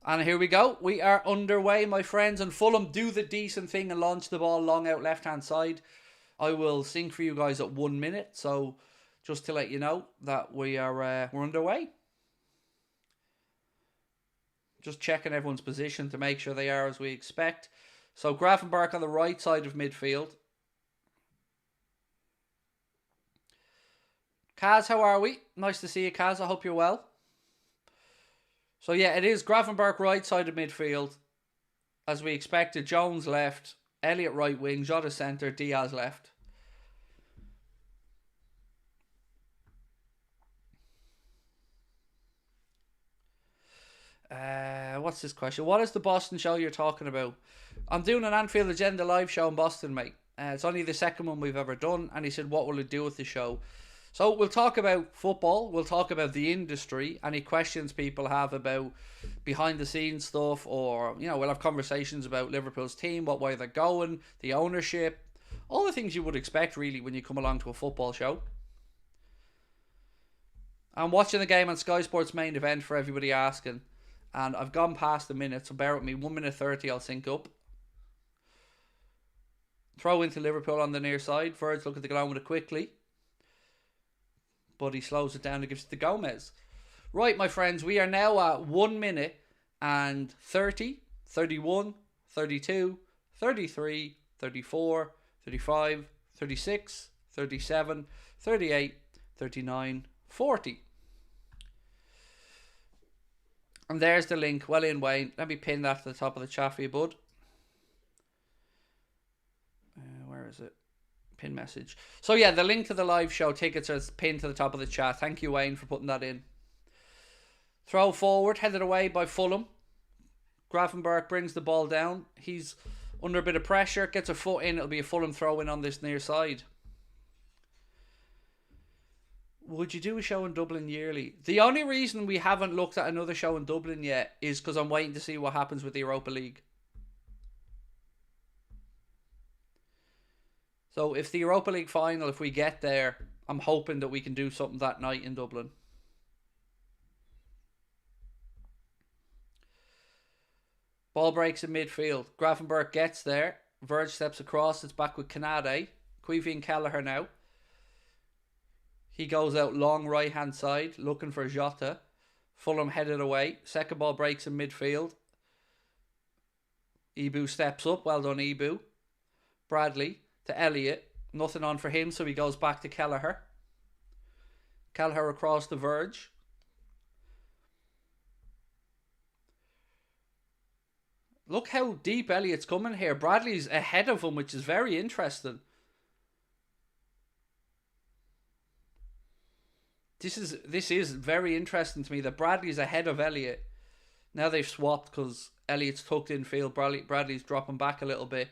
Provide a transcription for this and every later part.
And here we go. We are underway, my friends. And Fulham do the decent thing and launch the ball long out left-hand side. I will sing for you guys at 1 minute. So just to let you know that we're underway. Just checking everyone's position to make sure they are as we expect. So Gravenberch on the right side of midfield. Kaz, how are we? Nice to see you, Kaz. I hope you're well. So yeah, it is Gravenberch right side of midfield. As we expected, Jones left, Elliott right wing, Jota centre, Diaz left. What's this question? What is the Boston show you're talking about? I'm doing an Anfield Agenda live show in Boston, mate. It's only the second one we've ever done. And he said, what will it do with the show? So we'll talk about football. We'll talk about the industry. Any questions people have about behind the scenes stuff, or, you know, we'll have conversations about Liverpool's team, what way they're going, the ownership, all the things you would expect really when you come along to a football show. I'm watching the game on Sky Sports main event for everybody asking. And I've gone past a minute, so bear with me. 1 minute 30, I'll sync up. Throw into Liverpool on the near side. Verge looking to get on with it quickly. But he slows it down and gives it to Gomez. Right, my friends, we are now at 1 minute and 30, 31, 32, 33, 34, 35, 36, 37, 38, 39, 40. And there's the link. Well in, Wayne. Let me pin that to the top of the chat for you, bud. Where is it? Pin message. So yeah, the link to the live show tickets are pinned to the top of the chat. Thank you, Wayne, for putting that in. Throw forward, headed away by Fulham. Gravenberch brings the ball down. He's under a bit of pressure. Gets a foot in. It'll be a Fulham throw in on this near side. Would you do a show in Dublin yearly? The only reason we haven't looked at another show in Dublin yet is because I'm waiting to see what happens with the Europa League. So if the Europa League final, if we get there, I'm hoping that we can do something that night in Dublin. Ball breaks in midfield. Gravenberch gets there. Verge steps across. It's back with Canade. Queevy and Kelleher now. He goes out long right hand side looking for Jota. Fulham headed away. Second ball breaks in midfield. Ibu steps up. Well done, Ibu. Bradley to Elliott. Nothing on for him, so he goes back to Kelleher. Kelleher across the Verge. Look how deep Elliott's coming here. Bradley's ahead of him, which is very interesting. This is very interesting to me that Bradley's ahead of Elliott. Now they've swapped because Elliott's tucked in field. Bradley's dropping back a little bit.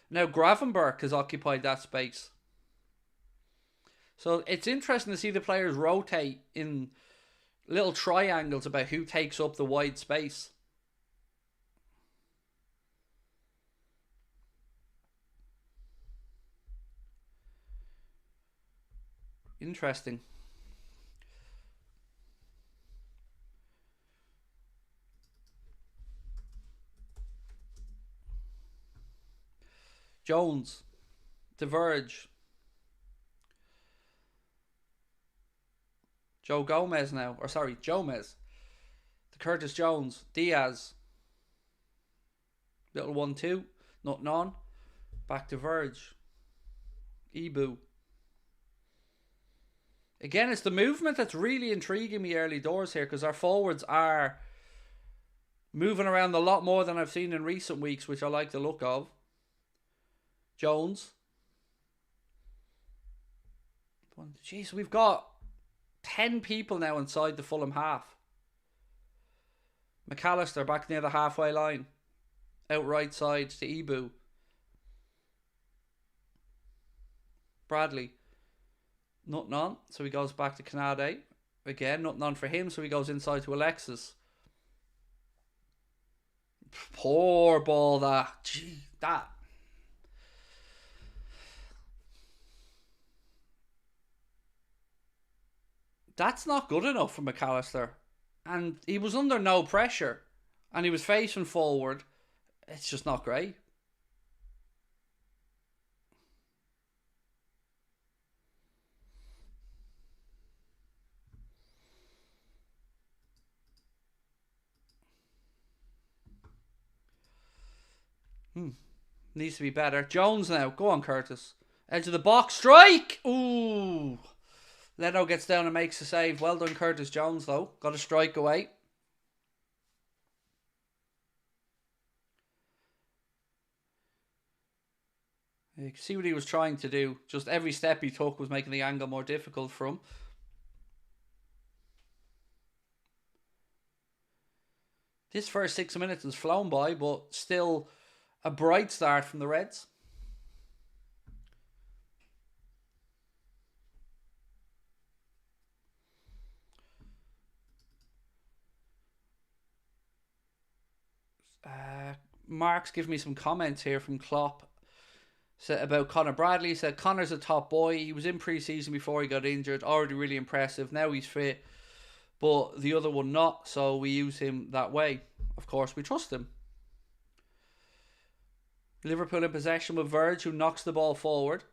Now Gravenberch has occupied that space. So it's interesting to see the players rotate in little triangles about who takes up the wide space. Interesting. Jones. The Verge. Joe Gomez now. Or sorry, Jomez. To Curtis Jones. Diaz. Little 1-2. Nothing on. Back to Verge. Ibu. Again, it's the movement that's really intriguing me early doors here, because our forwards are moving around a lot more than I've seen in recent weeks, which I like the look of. Jones. Jeez, we've got 10 people now inside the Fulham half. McAllister back near the halfway line. Out right side to Ibu. Bradley. Nothing on, so he goes back to Canade. Again, nothing on for him, so he goes inside to Alexis. Poor ball that. Gee, that. That's not good enough for McAllister. And he was under no pressure. and he was facing forward. It's just not great. Needs to be better. Jones now. Go on, Curtis. Edge of the box. Strike! Ooh. Leno gets down and makes a save. Well done, Curtis Jones, though. Got a strike away. You can see what he was trying to do. Just every step he took was making the angle more difficult for him. This first 6 minutes has flown by, but still a bright start from the Reds. Mark's giving me some comments here from Klopp about Conor Bradley. He said Conor's a top boy. He was in pre-season before he got injured. Already really impressive. Now he's fit, but the other one not. So we use him that way. Of course, we trust him. Liverpool in possession with Verge, who knocks the ball forward.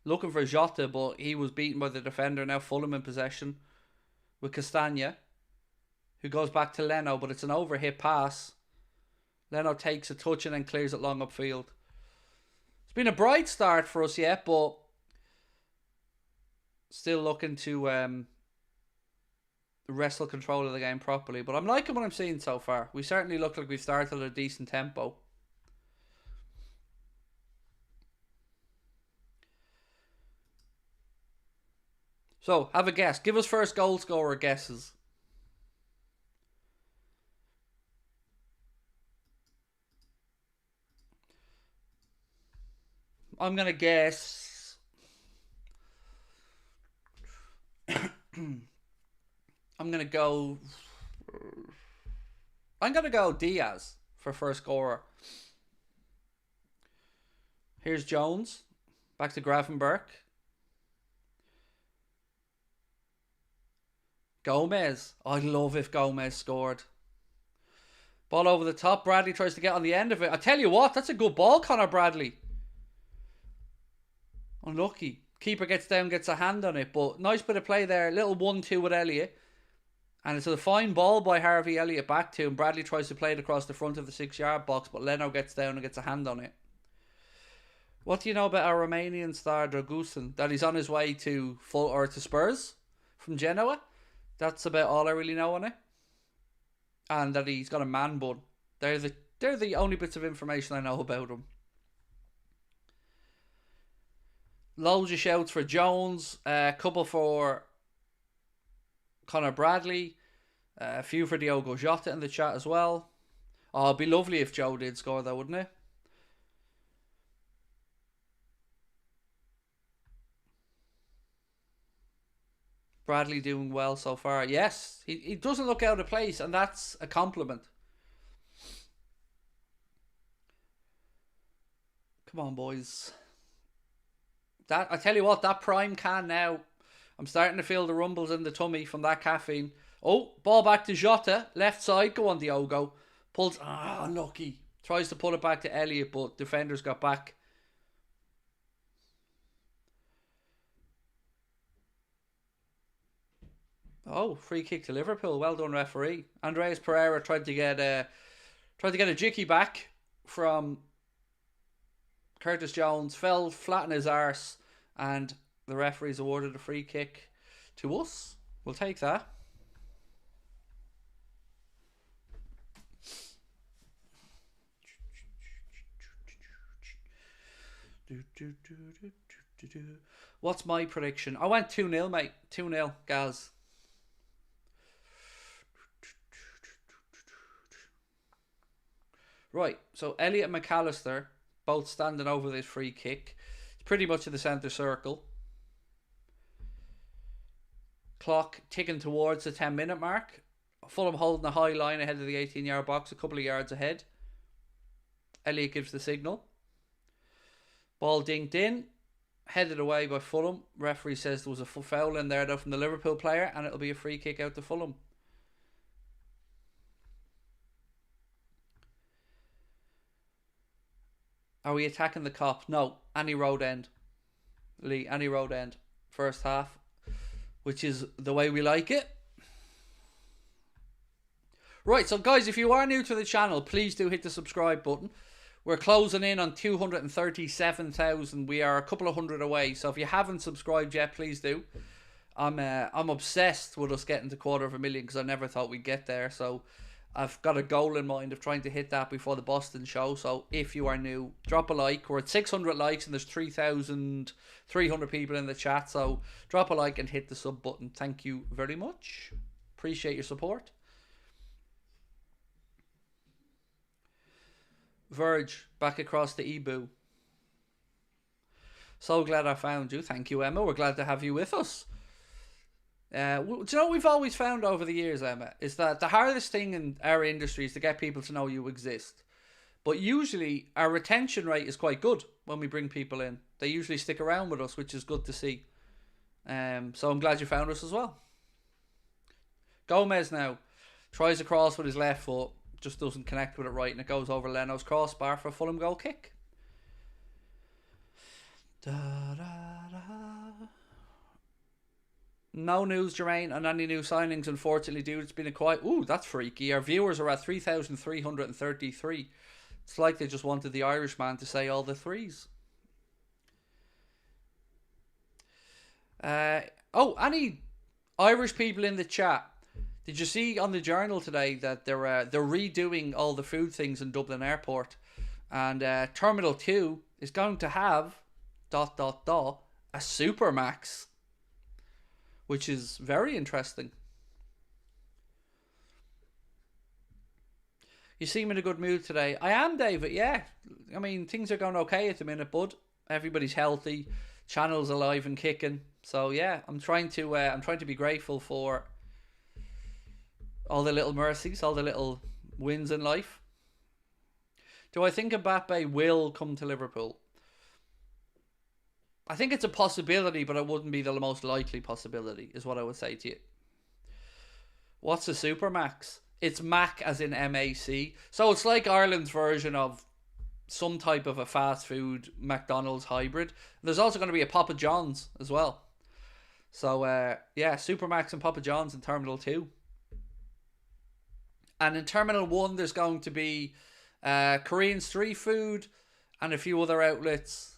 Looking for Jota, but he was beaten by the defender. Now Fulham in possession with Castagna, who goes back to Leno, but it's an overhit pass. Leno takes a touch and then clears it long upfield. It's been a bright start for us yet, but still looking to wrestle control of the game properly. But I'm liking what I'm seeing so far. We certainly look like we've started at a decent tempo. So, have a guess. Give us first goal scorer guesses. I'm going to guess... I'm going to go Diaz for first scorer. Here's Jones. Back to Gravenberch. Gomez. I'd love if Gomez scored. Ball over the top. Bradley tries to get on the end of it. I tell you what, that's a good ball, Conor Bradley. Unlucky. Keeper gets down, gets a hand on it, but nice bit of play there. Little 1-2 with Elliott. And it's a fine ball by Harvey Elliott back to him. Bradley tries to play it across the front of the 6-yard box, but Leno gets down and gets a hand on it. What do you know about our Romanian star Dragusin? That he's on his way to Spurs from Genoa? That's about all I really know on it. And that he's got a man bun. They're the only bits of information I know about him. Loads of shouts for Jones. A couple for Conor Bradley. A few for Diogo Jota in the chat as well. Oh, it'd be lovely if Joe did score though, wouldn't it? Bradley doing well so far. Yes, he doesn't look out of place, and that's a compliment. Come on, boys. That I tell you what, that prime can now. I'm starting to feel the rumbles in the tummy from that caffeine. Oh, ball back to Jota. Left side. Go on, Diogo. Pulls. Unlucky. Tries to pull it back to Elliott, but defenders got back. Oh, free kick to Liverpool. Well done, referee. Andreas Pereira tried to get a jicky back from Curtis Jones. Fell flat on his arse, and the referee's awarded a free kick to us. We'll take that. What's my prediction? I went 2-0, mate. 2-0, Gaz. Right, so Elliott and McAllister both standing over this free kick. It's pretty much in the centre circle. Clock ticking towards the 10-minute mark. Fulham holding a high line ahead of the 18-yard box, a couple of yards ahead. Elliott gives the signal. Ball dinked in. Headed away by Fulham. Referee says there was a foul in there though from the Liverpool player, and it'll be a free kick out to Fulham. Are we attacking the Kop? No. Any road end. Lee, any road end. First half. Which is the way we like it. Right, so guys, if you are new to the channel, please do hit the subscribe button. We're closing in on 237,000. We are a couple of hundred away. So if you haven't subscribed yet, please do. I'm obsessed with us getting to 250,000 because I never thought we'd get there. So I've got a goal in mind of trying to hit that before the Boston show. So if you are new, drop a like. We're at 600 likes and there's 3,300 people in the chat. So drop a like and hit the sub button. Thank you very much. Appreciate your support. Verge, back across the Ebu. So glad I found you. Thank you, Emma. We're glad to have you with us. Do you know what we've always found over the years, Emma? Is that the hardest thing in our industry is to get people to know you exist. But usually our retention rate is quite good when we bring people in. They usually stick around with us, which is good to see. So I'm glad you found us as well. Gomez now tries a cross with his left foot. Just doesn't connect with it right, and it goes over Leno's crossbar for a Fulham goal kick. No news, Jermaine, on any new signings, unfortunately, dude. It's been a quiet... Ooh, that's freaky. Our viewers are at 3,333. It's like they just wanted the Irishman to say all the threes. Any Irish people in the chat? Did you see on the Journal today that they're redoing all the food things in Dublin Airport, and Terminal 2 is going to have ... a Supermax, which is very interesting. You seem in a good mood today. I am, David. Yeah, I mean things are going okay at the minute, bud. Everybody's healthy, channel's alive and kicking. So yeah, I'm trying to be grateful for all the little mercies, all the little wins in life. Do I think Mbappe will come to Liverpool? I think it's a possibility, but it wouldn't be the most likely possibility, is what I would say to you. What's a Supermax? It's Mac as in MAC. So it's like Ireland's version of some type of a fast food McDonald's hybrid. There's also going to be a Papa John's as well. So yeah, Supermax and Papa John's in Terminal 2. And in Terminal 1, there's going to be Korean street food and a few other outlets.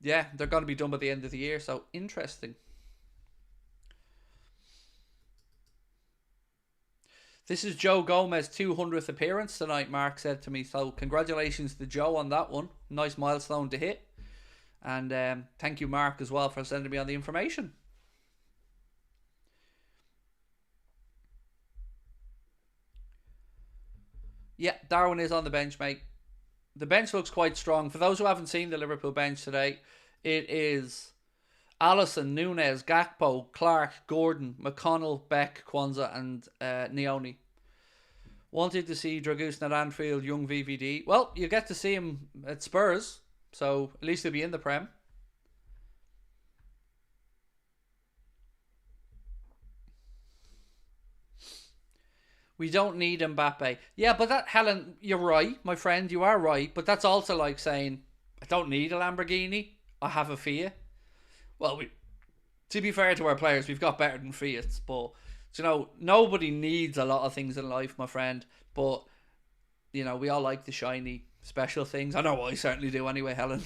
Yeah, they're going to be done by the end of the year. So, interesting. This is Joe Gomez's 200th appearance tonight, Mark said to me. So, congratulations to Joe on that one. Nice milestone to hit. And thank you, Mark, as well, for sending me on the information. Yeah, Darwin is on the bench, mate. The bench looks quite strong. For those who haven't seen the Liverpool bench today, it is Alisson, Núñez, Gakpo, Clark, Gordon, McConnell, Beck, Kwanzaa, and Nioni. Wanted to see Dragoon at Anfield, young VVD. Well, you get to see him at Spurs, so at least he'll be in the Prem. We don't need Mbappe. Yeah, but that, Helen, you're right, my friend, you are right. But that's also like saying, I don't need a Lamborghini, I have a Fiat. Well, to be fair to our players, we've got better than Fiats. But, you know, nobody needs a lot of things in life, my friend. But, you know, we all like the shiny, special things. I know I certainly do anyway, Helen.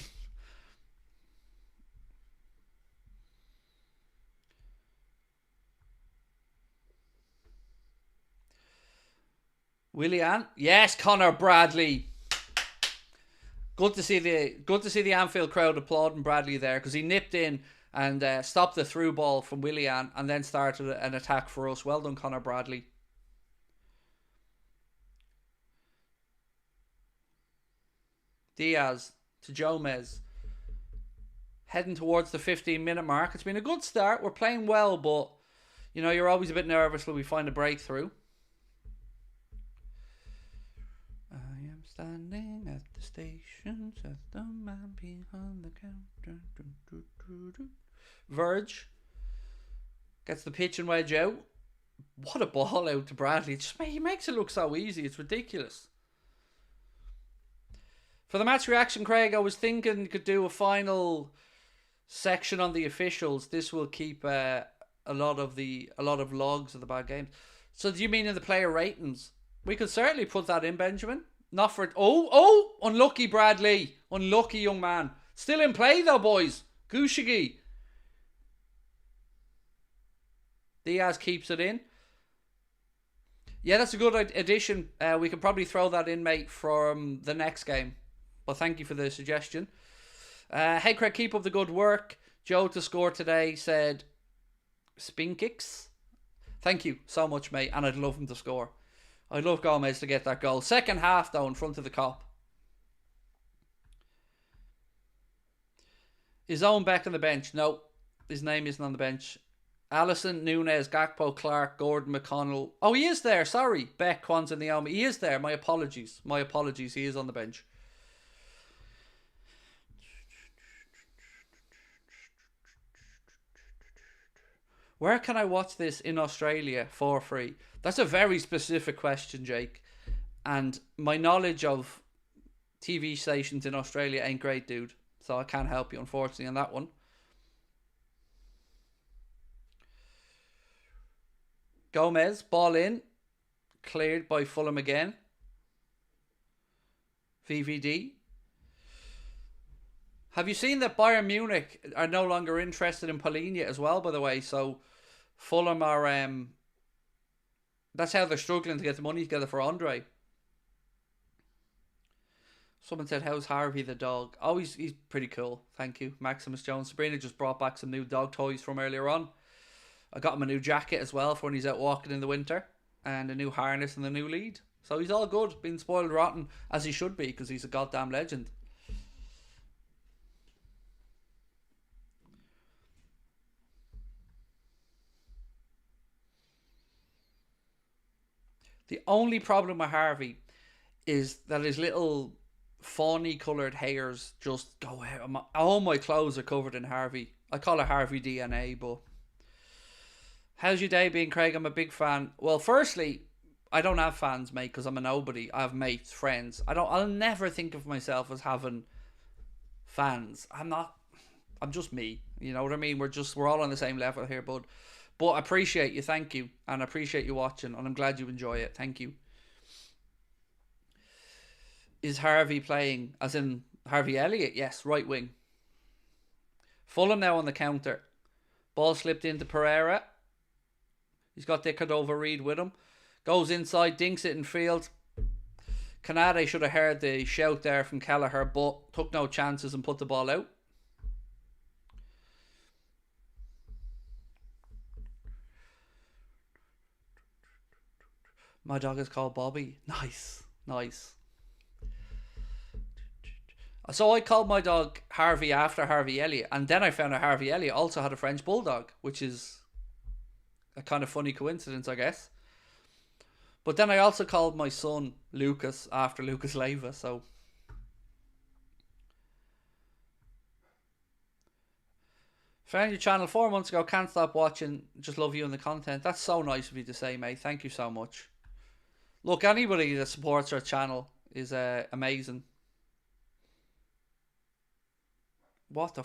Willian, yes, Connor Bradley. Good to see the Anfield crowd applauding Bradley there, because he nipped in and stopped the through ball from Willian and then started an attack for us. Well done, Connor Bradley. Diaz to Gomez. Heading towards the 15-minute mark. It's been a good start. We're playing well, but you know, you're always a bit nervous when we find a breakthrough. Standing at the station, set the man behind the counter. Verge gets the pitching wedge out. What a ball out to Bradley. He makes it look so easy. It's ridiculous. For the match reaction, Craig, I was thinking you could do a final section on the officials. This will keep a lot of logs of the bad games. So do you mean in the player ratings? We could certainly put that in, Benjamin. Not for... Unlucky Bradley. Unlucky young man. Still in play though, boys. Gushigi. Diaz keeps it in. Yeah, that's a good addition. We could probably throw that in, mate, from the next game. But thank you for the suggestion. Hey, Craig, keep up the good work. Joe to score today said spin kicks. Thank you so much, mate. And I'd love him to score. I'd love Gomez to get that goal. Second half, though, in front of the Kop. Is Owen Beck on the bench? No, his name isn't on the bench. Allison, Nunes, Gakpo, Clark, Gordon, McConnell. Oh, he is there. Sorry. Beck, Kwanzaa, Naomi. He is there. My apologies. My apologies. He is on the bench. Where can I watch this in Australia for free? That's a very specific question, Jake. And my knowledge of TV stations in Australia ain't great, dude. So I can't help you, unfortunately, on that one. Gomez, ball in. Cleared by Fulham again. VVD. Have you seen that Bayern Munich are no longer interested in Palhinha as well, by the way? So Fulham are... that's how they're struggling to get the money together for Andre. Someone said, how's Harvey the dog? Oh, he's pretty cool. Thank you. Maximus Jones. Sabrina just brought back some new dog toys from earlier on. I got him a new jacket as well for when he's out walking in the winter. And a new harness and a new lead. So he's all good. Being spoiled rotten, as he should be, because he's a goddamn legend. The only problem with Harvey is that his little fawny coloured hairs just go out. All my clothes are covered in Harvey. I call it Harvey DNA, but... How's your day been, Craig? I'm a big fan. Well, firstly, I don't have fans, mate, because I'm a nobody. I have mates, friends. I'll never think of myself as having fans. I'm just me. You know what I mean? We're all on the same level here, bud. But I appreciate you, thank you. And I appreciate you watching, and I'm glad you enjoy it. Thank you. Is Harvey playing, as in Harvey Elliott? Yes, right wing. Fulham now on the counter. Ball slipped into Pereira. He's got the Cordova-Reid with him. Goes inside, dinks it in field. Canade should have heard the shout there from Kelleher, but took no chances and put the ball out. My dog is called Bobby. Nice, nice. So I called my dog Harvey after Harvey Elliott, and then I found out Harvey Elliott also had a French bulldog, which is a kind of funny coincidence, I guess. But then I also called my son Lucas after Lucas Leiva, so... Found your channel 4 months ago, can't stop watching, just love you and the content. That's so nice of you to say, mate. Thank you so much. Look, anybody that supports our channel is amazing. What the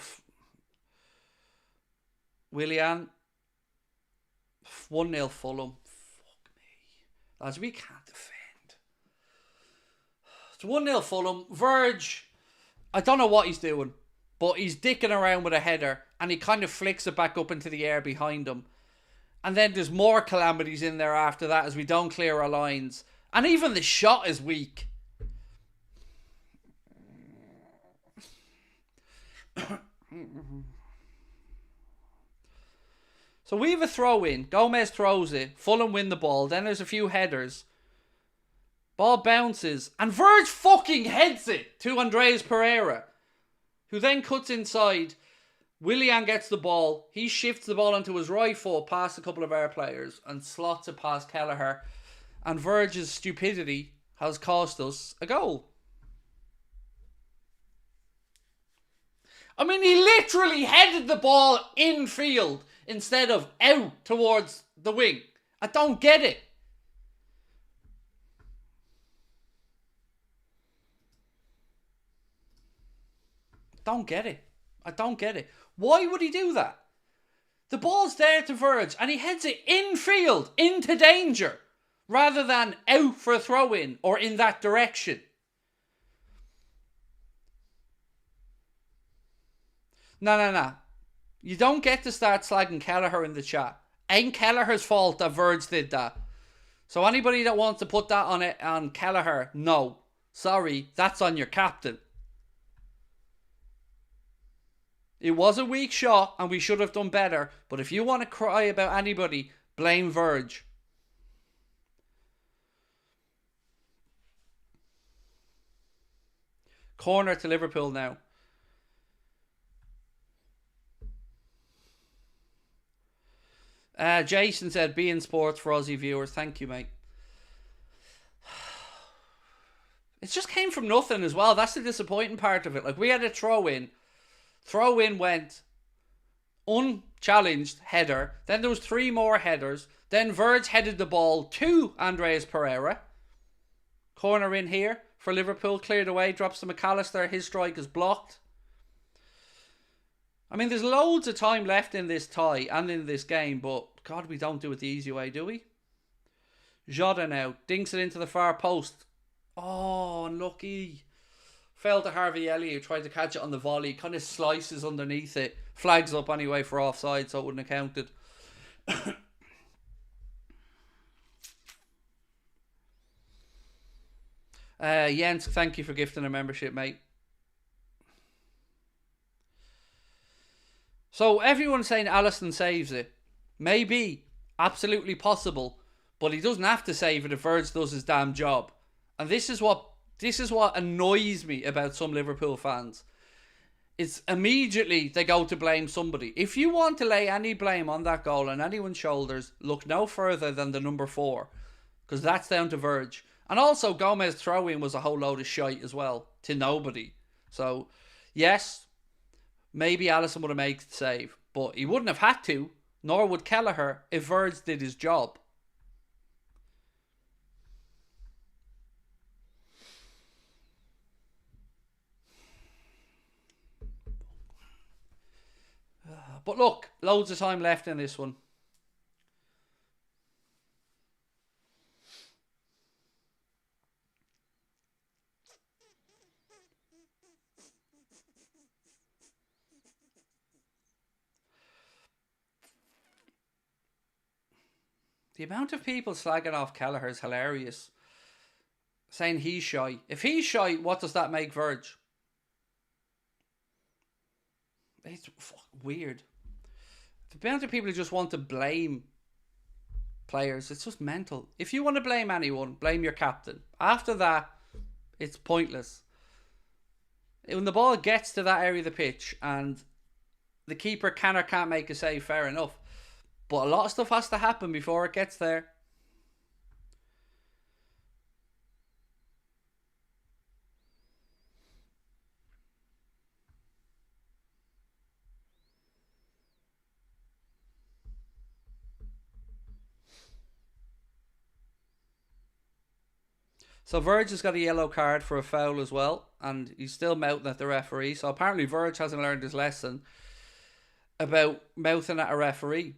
Willian. 1-0 Fulham. Fuck me. Lads, we can't defend. It's 1-0 Fulham. Verge, I don't know what he's doing, but he's dicking around with a header and he kind of flicks it back up into the air behind him. And then there's more calamities in there after that as we don't clear our lines. And even the shot is weak. So we have a throw in. Gomez throws it. Fulham win the ball. Then there's a few headers. Ball bounces. And Verge fucking heads it to Andreas Pereira, who then cuts inside. Willian gets the ball. He shifts the ball onto his right foot past a couple of our players and slots it past Kelleher. And Verge's stupidity has cost us a goal. I mean, he literally headed the ball infield instead of out towards the wing. I don't get it. don't get it. I don't get it. Why would he do that? The ball's there to Verge and he heads it infield into danger rather than out for a throw-in or in that direction. No. You don't get to start slagging Kelleher in the chat. Ain't Kelleher's fault that Verge did that. So anybody that wants to put that on Kelleher, no. Sorry, that's on your captain. It was a weak shot and we should have done better. But if you want to cry about anybody, blame Verge. Corner to Liverpool now. Jason said, be in sports for Aussie viewers. Thank you, mate. It just came from nothing as well. That's the disappointing part of it. Like, we had a throw-in. Throw-in went unchallenged, header. Then there was 3 more headers. Then Verge headed the ball to Andreas Pereira. Corner in here for Liverpool. Cleared away. Drops to McAllister. His strike is blocked. I mean, there's loads of time left in this tie and in this game, but God, we don't do it the easy way, do we? Jota now dinks it into the far post. Oh, unlucky. Fell to Harvey Elliott, tried to catch it on the volley, kind of slices underneath it. Flags up anyway for offside, so it wouldn't have counted. Jens, thank you for gifting a membership, mate. So everyone's saying Alisson saves it. Maybe. Absolutely possible. But he doesn't have to save it if Verge does his damn job. And this is what annoys me about some Liverpool fans. It's immediately they go to blame somebody. If you want to lay any blame on that goal on anyone's shoulders, look no further than the number 4. Because that's down to Verge. And also Gomez throw-in was a whole load of shite as well. To nobody. So, yes, maybe Alisson would have made the save. But he wouldn't have had to. Nor would Kelleher if Verge did his job. But look, loads of time left in this one. The amount of people slagging off Kelleher is hilarious. Saying he's shy. If he's shy, what does that make Verge? It's weird. The amount of people who just want to blame players, it's just mental. If you want to blame anyone, blame your captain. After that, it's pointless. When the ball gets to that area of the pitch and the keeper can or can't make a save, fair enough. But a lot of stuff has to happen before it gets there. So Verge has got a yellow card for a foul as well. And he's still mouthing at the referee. So apparently Verge hasn't learned his lesson about mouthing at a referee.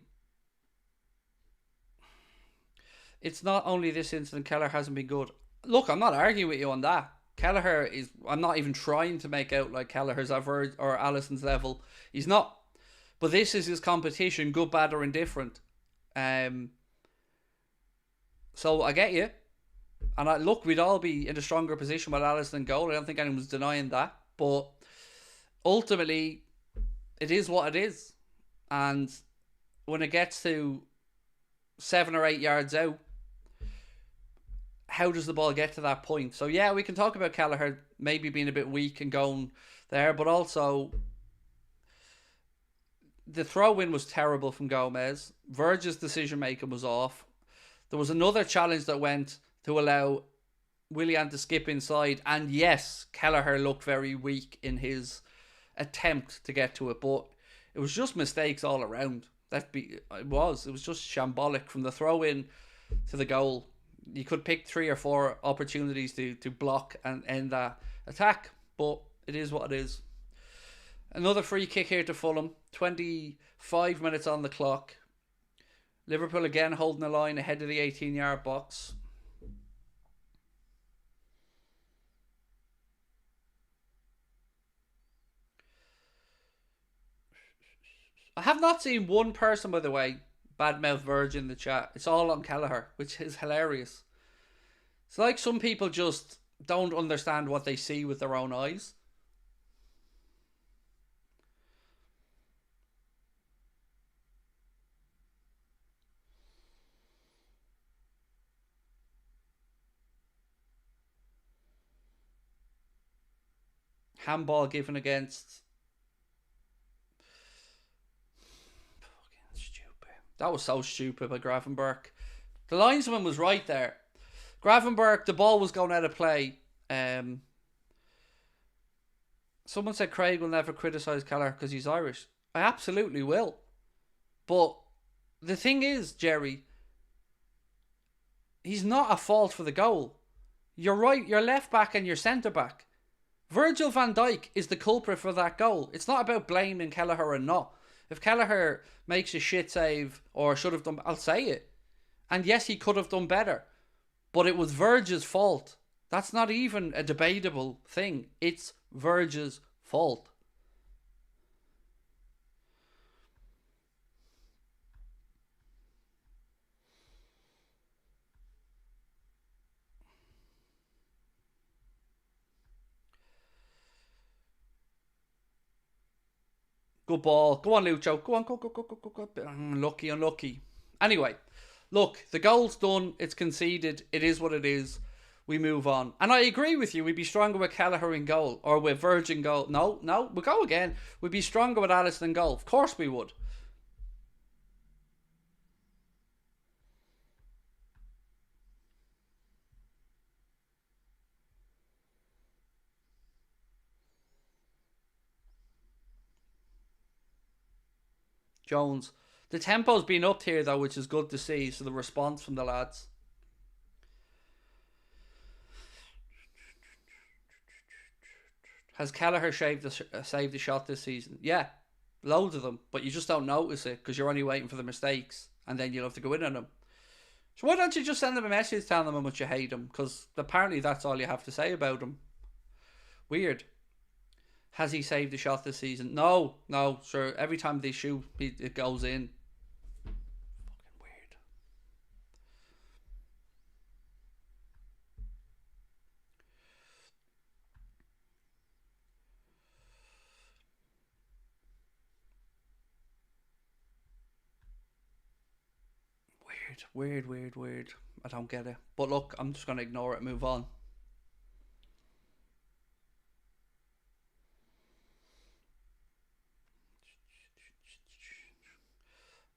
It's not only this incident, Kelleher hasn't been good. Look, I'm not arguing with you on that. Kelleher is... I'm not even trying to make out like Kelleher's at Verge or Alisson's level. He's not. But this is his competition, good, bad or indifferent. So I get you. And look, we'd all be in a stronger position with Alisson in goal. I don't think anyone's denying that. But ultimately, it is what it is. And when it gets to 7 or 8 yards out, how does the ball get to that point? So yeah, we can talk about Kelleher maybe being a bit weak and going there, but also the throw-in was terrible from Gomez. Verge's decision-making was off. There was another challenge that went to allow Willian to skip inside, and yes, Kelleher looked very weak in his attempt to get to it, but it was just mistakes all around. It was just shambolic from the throw-in to the goal. You could pick 3 or 4 opportunities to block and end that attack, but it is what it is. Another free kick here to Fulham. 25 minutes on the clock. Liverpool again holding the line ahead of the 18-yard box. I have not seen one person, by the way, badmouth Virgin in the chat. It's all on Kelleher, which is hilarious. It's like some people just don't understand what they see with their own eyes. Handball given against... Fucking stupid. That was so stupid by Gravenberch. The linesman was right there. Gravenberch, the ball was going out of play. Someone said Craig will never criticise Kelleher because he's Irish. I absolutely will. But the thing is, Jerry, he's not at fault for the goal. You're right, your left back and your centre back. Virgil van Dijk is the culprit for that goal. It's not about blaming Kelleher or not. If Kelleher makes a shit save or should have done, I'll say it. And yes, he could have done better. But it was Virgil's fault. That's not even a debatable thing. It's Virgil's fault. Good ball. Go on, Lucho. Go on, go. Unlucky. Anyway, look, the goal's done. It's conceded. It is what it is. We move on. And I agree with you. We'd be stronger with Kelleher in goal. Or with Virgin goal. No. We'll go again. We'd be stronger with Alisson in goal. Of course we would. Jones. The tempo's been up here though, which is good to see. So the response from the lads. Has Kelleher saved the shot this season? Yeah, loads of them. But you just don't notice it because you're only waiting for the mistakes. And then you'll have to go in on them. So why don't you just send them a message telling them how much you hate them? Because apparently that's all you have to say about them. Weird. Has he saved a shot this season? No, sure. Every time they shoot, it goes in. Fucking weird. Weird. I don't get it. But look, I'm just going to ignore it and move on.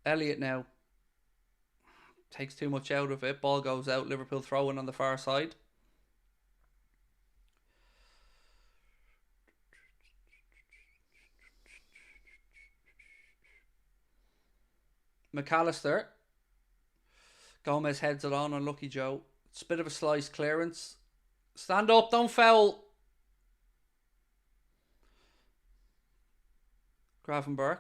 Elliott now takes too much out of it. Ball goes out. Liverpool throwing on the far side. McAllister. Gomez heads it on Lucky Joe. It's a bit of a slice clearance. Stand up, don't foul. Gravenberch.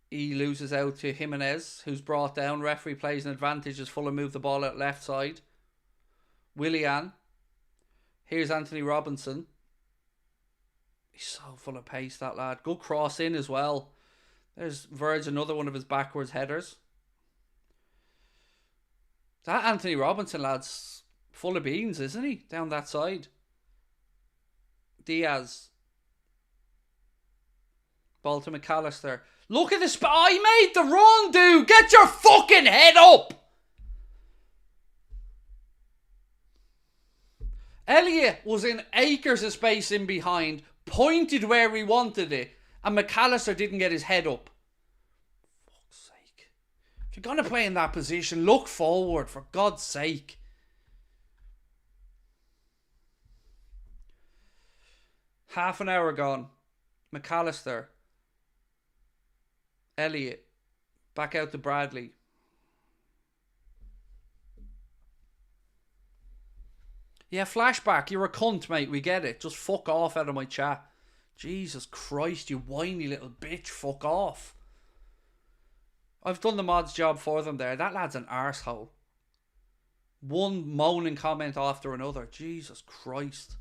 He loses out to Jimenez, who's brought down. Referee plays an advantage as Fulham move the ball out left side. Willian. Here's Anthony Robinson. He's so full of pace, that lad. Good cross in as well. There's Verge, another one of his backwards headers. That Anthony Robinson, lad's full of beans, isn't he? Down that side. Diaz. Ball to McAllister. Look at the spot. I made the run, dude. Get your fucking head up. Elliott was in acres of space in behind, pointed where he wanted it, and McAllister didn't get his head up. Fuck's sake. If you're going to play in that position, look forward, for God's sake. Half an hour gone. McAllister. Elliott. Back out to Bradley. Yeah, flashback. You're a cunt, mate. We get it. Just fuck off out of my chat. Jesus Christ, you whiny little bitch, fuck off. I've done the mod's job for them there. That lad's an arsehole. One moaning comment after another. Jesus Christ.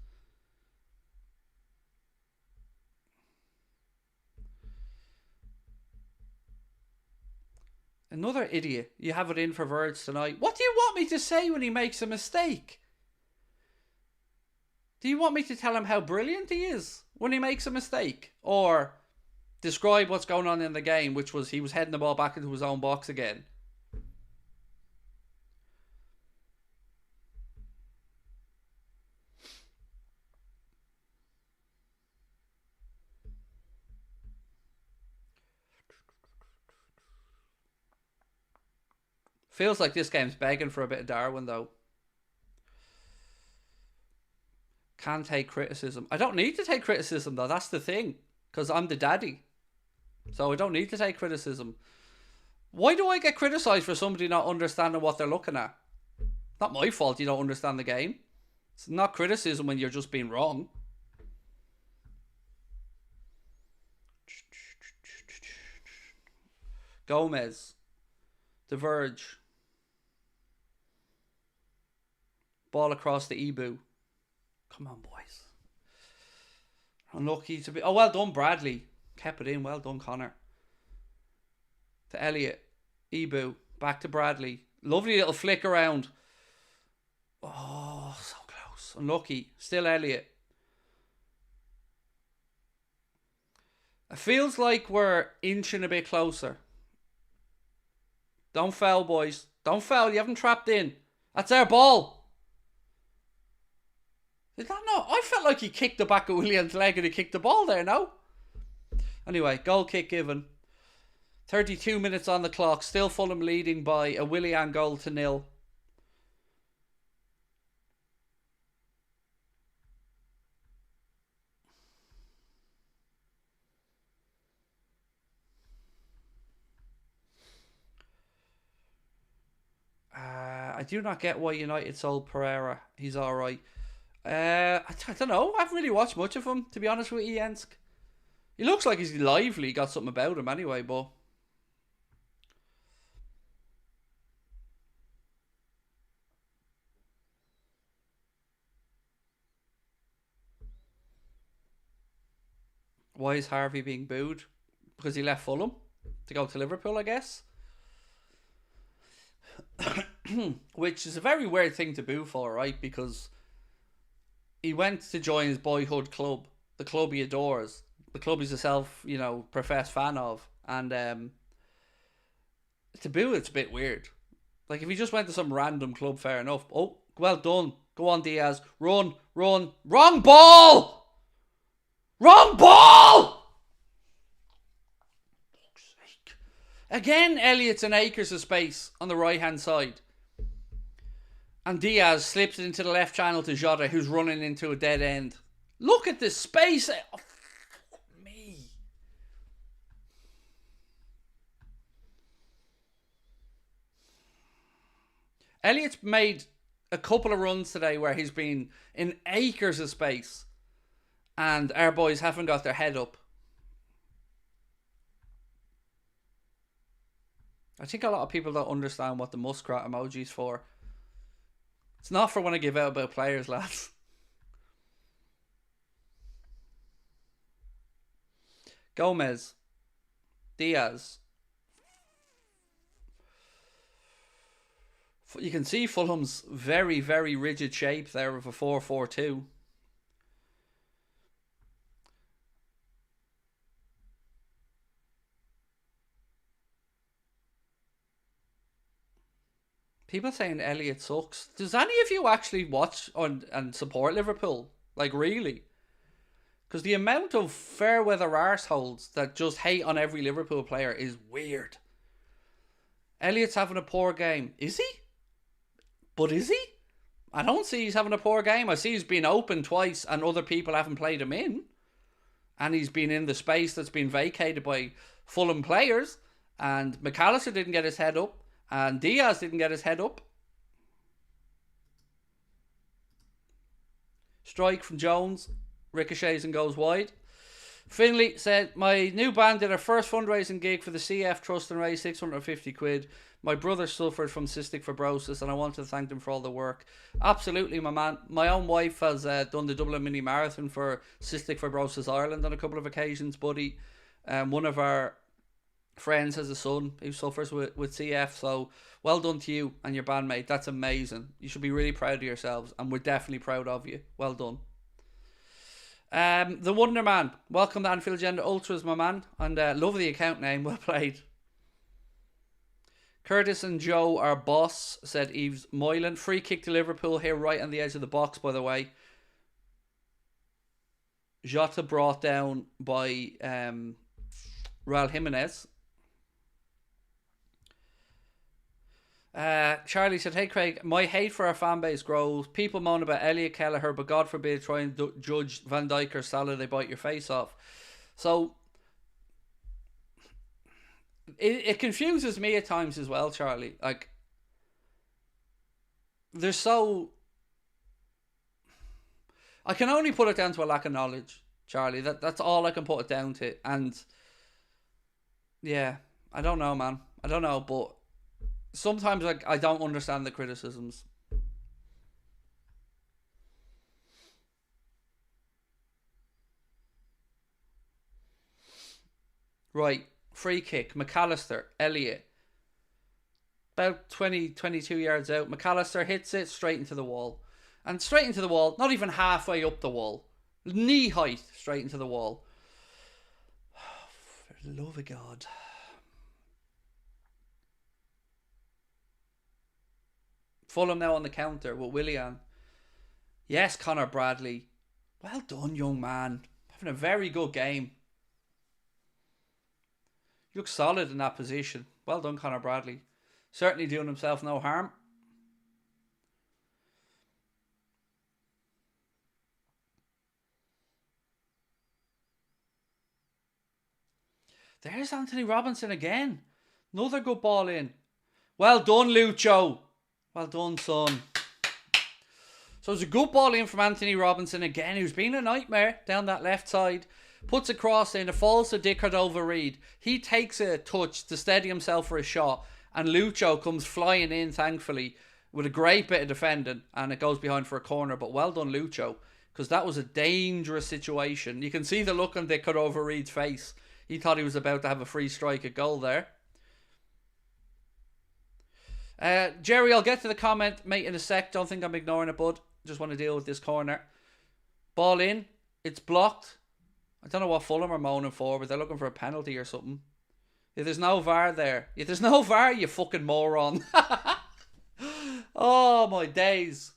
Another idiot. You have it in for words tonight. What do you want me to say when he makes a mistake? Do you want me to tell him how brilliant he is when he makes a mistake? Or describe what's going on in the game, which was he was heading the ball back into his own box again. Feels like this game's begging for a bit of Darwin, though. Can take criticism. I don't need to take criticism, though. That's the thing. Because I'm the daddy. So I don't need to take criticism. Why do I get criticised for somebody not understanding what they're looking at? Not my fault you don't understand the game. It's not criticism when you're just being wrong. Gomez. The Verge. Ball across the Ibu. Come on, boys. Unlucky to be... Oh, well done, Bradley. Kept it in. Well done, Connor. To Elliott. Ibu. Back to Bradley. Lovely little flick around. Oh, so close. Unlucky. Still Elliott. It feels like we're inching a bit closer. Don't foul, boys. Don't foul. You haven't trapped in. That's our ball. Did that not? I felt like he kicked the back of William's leg and he kicked the ball there, no? Anyway, goal kick given. 32 minutes on the clock. Still Fulham leading by a Willian goal to 0. I do not get why United sold Pereira. He's alright. I don't know. I haven't really watched much of him, to be honest with you, Jensk. He looks like he's lively. Got something about him anyway, but... Why is Harvey being booed? Because he left Fulham to go to Liverpool, I guess. Which is a very weird thing to boo for, right? Because he went to join his boyhood club, the club he adores, the club he's a professed fan of, and to boo it's a bit weird. Like if he just went to some random club, fair enough. Oh, well done. Go on, Diaz. Run. Wrong ball! Wrong ball! Again, Elliott's in acres of space on the right-hand side. And Diaz slips it into the left channel to Jota, who's running into a dead end. Look at this space. Oh, fuck me. Elliott's made a couple of runs today where he's been in acres of space. And our boys haven't got their head up. I think a lot of people don't understand what the muskrat emoji's for. It's not for when I give out about players, lads. Gomez. Diaz. You can see Fulham's very, very rigid shape there of a 4-4-2. People saying Elliott sucks. Does any of you actually watch and support Liverpool? Like, really? Because the amount of fair weather arseholes that just hate on every Liverpool player is weird. Elliott's having a poor game. Is he? But is he? I don't see he's having a poor game. I see he's been open twice and other people haven't played him in. And he's been in the space that's been vacated by Fulham players. And McAllister didn't get his head up. And Diaz didn't get his head up. Strike from Jones. Ricochets and goes wide. Finley said, my new band did our first fundraising gig for the CF Trust and raised 650 quid. My brother suffered from cystic fibrosis and I wanted to thank them for all the work. Absolutely, my man. My own wife has done the Dublin Mini Marathon for Cystic Fibrosis Ireland on a couple of occasions, buddy. One of our friends has a son who suffers with CF, so well done to you and your bandmate. That's amazing. You should be really proud of yourselves, and we're definitely proud of you. Well done. The Wonder Man, welcome to Anfield Agenda Ultras, my man, and love the account name. Well played. Curtis and Joe are boss, said Eves Moylan. Free kick to Liverpool here, right on the edge of the box, by the way. Jota brought down by Raul Jimenez. Charlie said, hey Craig, my hate for our fan base grows. People moan about Elliot Kelleher, but God forbid try and judge Van Dijk or Salah, they bite your face off. So it confuses me at times as well, Charlie. Like, they're so... I can only put it down to a lack of knowledge, Charlie. That's all I can put it down to. And yeah, I don't know, man. I don't know, but sometimes I don't understand the criticisms. Right, free kick. McAllister, Elliott. About 22 yards out. McAllister hits it straight into the wall. And straight into the wall, not even halfway up the wall. Knee height straight into the wall. For the love of God. Fulham now on the counter with Willian. Yes, Connor Bradley. Well done, young man. Having a very good game. You look solid in that position. Well done, Connor Bradley. Certainly doing himself no harm. There's Anthony Robinson again. Another good ball in. Well done, Lucho. Well done, son. So it's a good ball in from Anthony Robinson again, who's been a nightmare down that left side. Puts a cross in, it falls to Dick Cordova-Reid. He takes a touch to steady himself for a shot, and Lucho comes flying in, thankfully, with a great bit of defending, and it goes behind for a corner. But well done, Lucho, because that was a dangerous situation. You can see the look on Dick Cordova-Reid's face. He thought he was about to have a free strike at goal there. Jerry, I'll get to the comment, mate, in a sec. Don't think I'm ignoring it, bud. Just want to deal with this corner. Ball in. It's blocked. I don't know what Fulham are moaning for, but they're looking for a penalty or something. If there's no VAR there. If there's no VAR, you fucking moron. Oh, my days.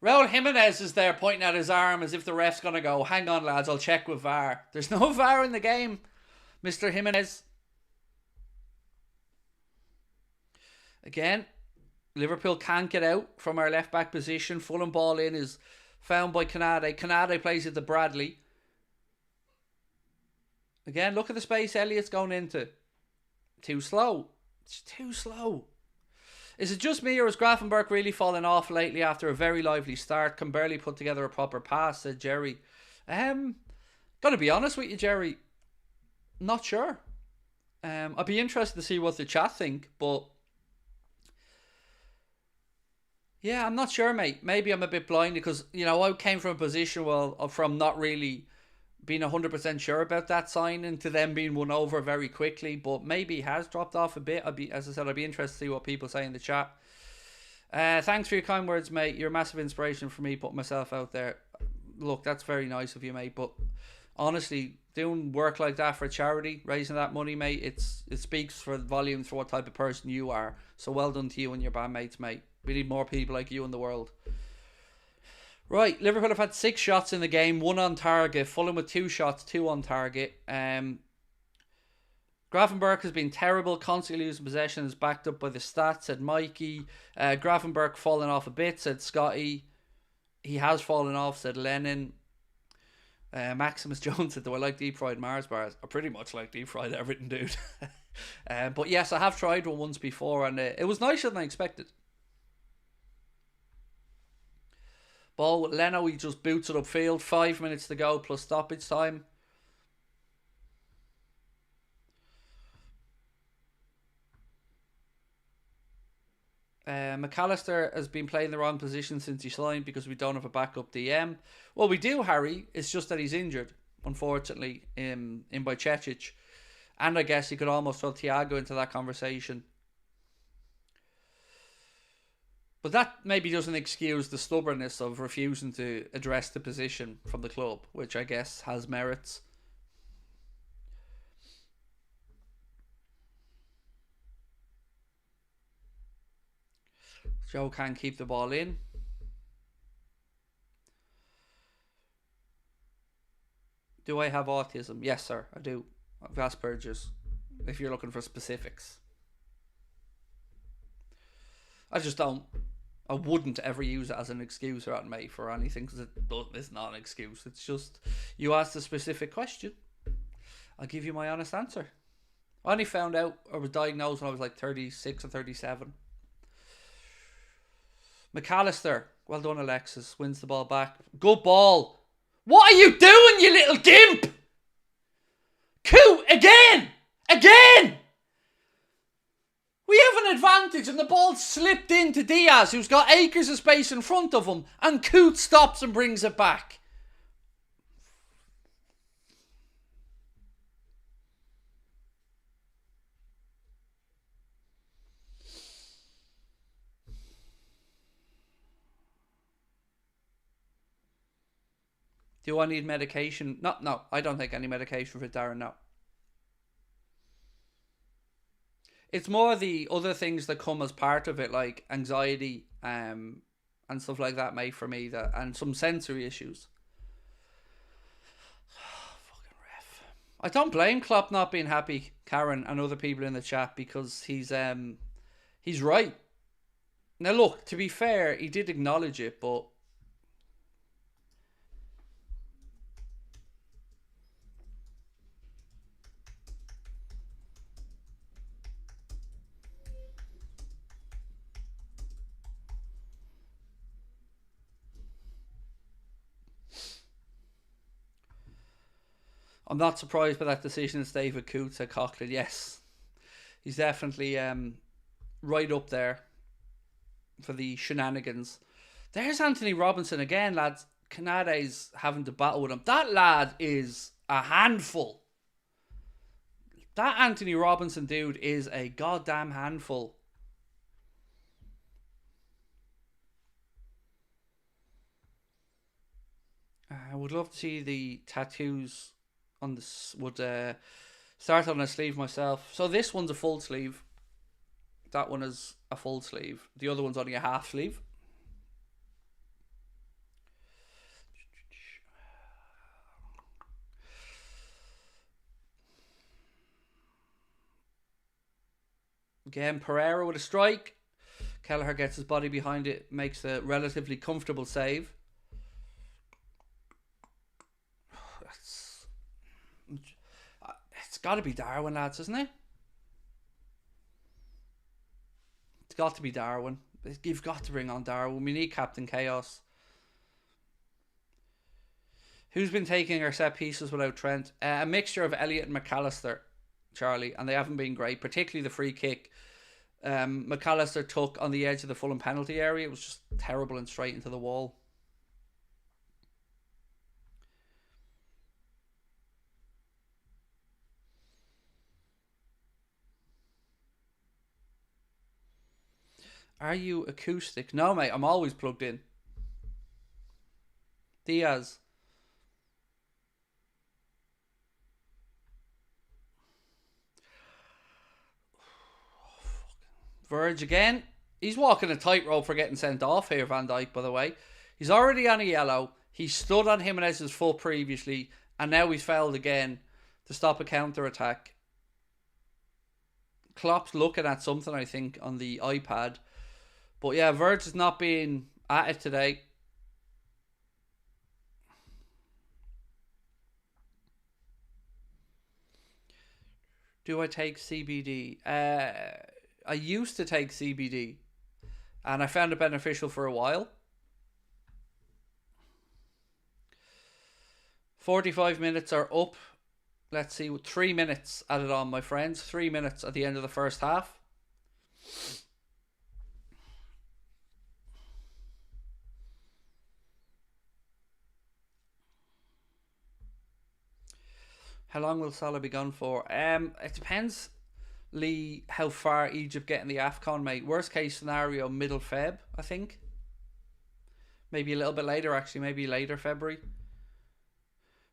Raul Jimenez is there pointing at his arm as if the ref's going to go, hang on, lads, I'll check with VAR. There's no VAR in the game, Mr. Jimenez. Again, Liverpool can't get out from our left-back position. Fulham ball in is found by Canade. Canade plays it to Bradley. Again, look at the space Elliott's going into. Too slow. It's too slow. Is it just me or is Grafenberg really falling off lately after a very lively start? Can barely put together a proper pass, said Jerry. Gotta be honest with you, Jerry. Not sure. I'd be interested to see what the chat think, but yeah, I'm not sure, mate. Maybe I'm a bit blind because, you know, I came from a position from not really being 100% sure about that signing to them being won over very quickly, but maybe he has dropped off a bit. As I said, I'd be interested to see what people say in the chat. Thanks for your kind words, mate. You're a massive inspiration for me putting myself out there. Look, that's very nice of you, mate, but honestly, doing work like that for charity, raising that money, mate, it speaks for volumes for what type of person you are. So well done to you and your bandmates, mate. We need more people like you in the world. Right, Liverpool have had 6 shots in the game, 1 on target. Fulham with 2 shots, 2 on target. Grafenberg has been terrible, constantly losing possession, is backed up by the stats, said Mikey. Grafenberg falling off a bit, said Scotty. He has fallen off, said Lennon. Maximus Jones said, do I like deep fried Mars bars? I pretty much like deep fried everything, dude. But yes, I have tried one once before, and it was nicer than I expected. Ball with Leno, he just boots it upfield. 5 minutes to go plus stoppage time. McAllister has been playing the wrong position since he signed because we don't have a backup DM. Well, we do, Harry. It's just that he's injured, unfortunately, in Bajcetic. And I guess you could almost throw Thiago into that conversation. But that maybe doesn't excuse the stubbornness of refusing to address the position from the club, which I guess has merits. Joe can't keep the ball in. Do I have autism? Yes, sir, I do. I have Asperger's, if you're looking for specifics. I just don't. I wouldn't ever use it as an excuse or mate for anything, because it's not an excuse. It's just, you asked a specific question, I'll give you my honest answer. I only found out I was diagnosed when I was like 36 or 37. McAllister, well done Alexis, wins the ball back. Good ball. What are you doing, you little gimp? Coot, again! Again! We have an advantage and the ball slipped into Diaz, who's got acres of space in front of him, and Coot stops and brings it back. Do I need medication? No, I don't take any medication for Darren, no. It's more the other things that come as part of it, like anxiety and stuff like that, mate, for me, and some sensory issues. Fucking ref. I don't blame Klopp not being happy, Karen, and other people in the chat, because he's right. Now, look, to be fair, he did acknowledge it, but I'm not surprised by that decision. It's David Coote, said Coughlin. Yes, he's definitely right up there for the shenanigans. There's Anthony Robinson again, lads. Canade's having to battle with him. That lad is a handful. That Anthony Robinson dude is a goddamn handful. I would love to see the tattoos on this. Would start on a sleeve myself. So this one's a full sleeve. That one is a full sleeve. The other one's only a half sleeve. Again, Pereira with a strike. Kelleher gets his body behind it, makes a relatively comfortable save. It's got to be Darwin, lads, isn't it? It's got to be Darwin. You've got to bring on Darwin. We need Captain Chaos. Who's been taking our set pieces without Trent? A mixture of Elliott and McAllister, Charlie, and they haven't been great, particularly the free kick McAllister took on the edge of the Fulham penalty area. It was just terrible and straight into the wall. Are you acoustic? No, mate, I'm always plugged in. Diaz. Verge again. He's walking a tightrope for getting sent off here, Van Dijk, by the way. He's already on a yellow. He stood on Jimenez's foot previously, and now he's fouled again to stop a counter-attack. Klopp's looking at something, I think, on the iPad. But yeah, Verge is not being at it today. Do I take CBD? I used to take CBD, and I found it beneficial for a while. 45 minutes are up. Let's see, 3 minutes added on, my friends. 3 minutes at the end of the first half. How long will Salah be gone for? It depends, Lee, how far Egypt get in the AFCON, mate. Worst case scenario, middle Feb, I think. Maybe a little bit later, actually. Maybe later February.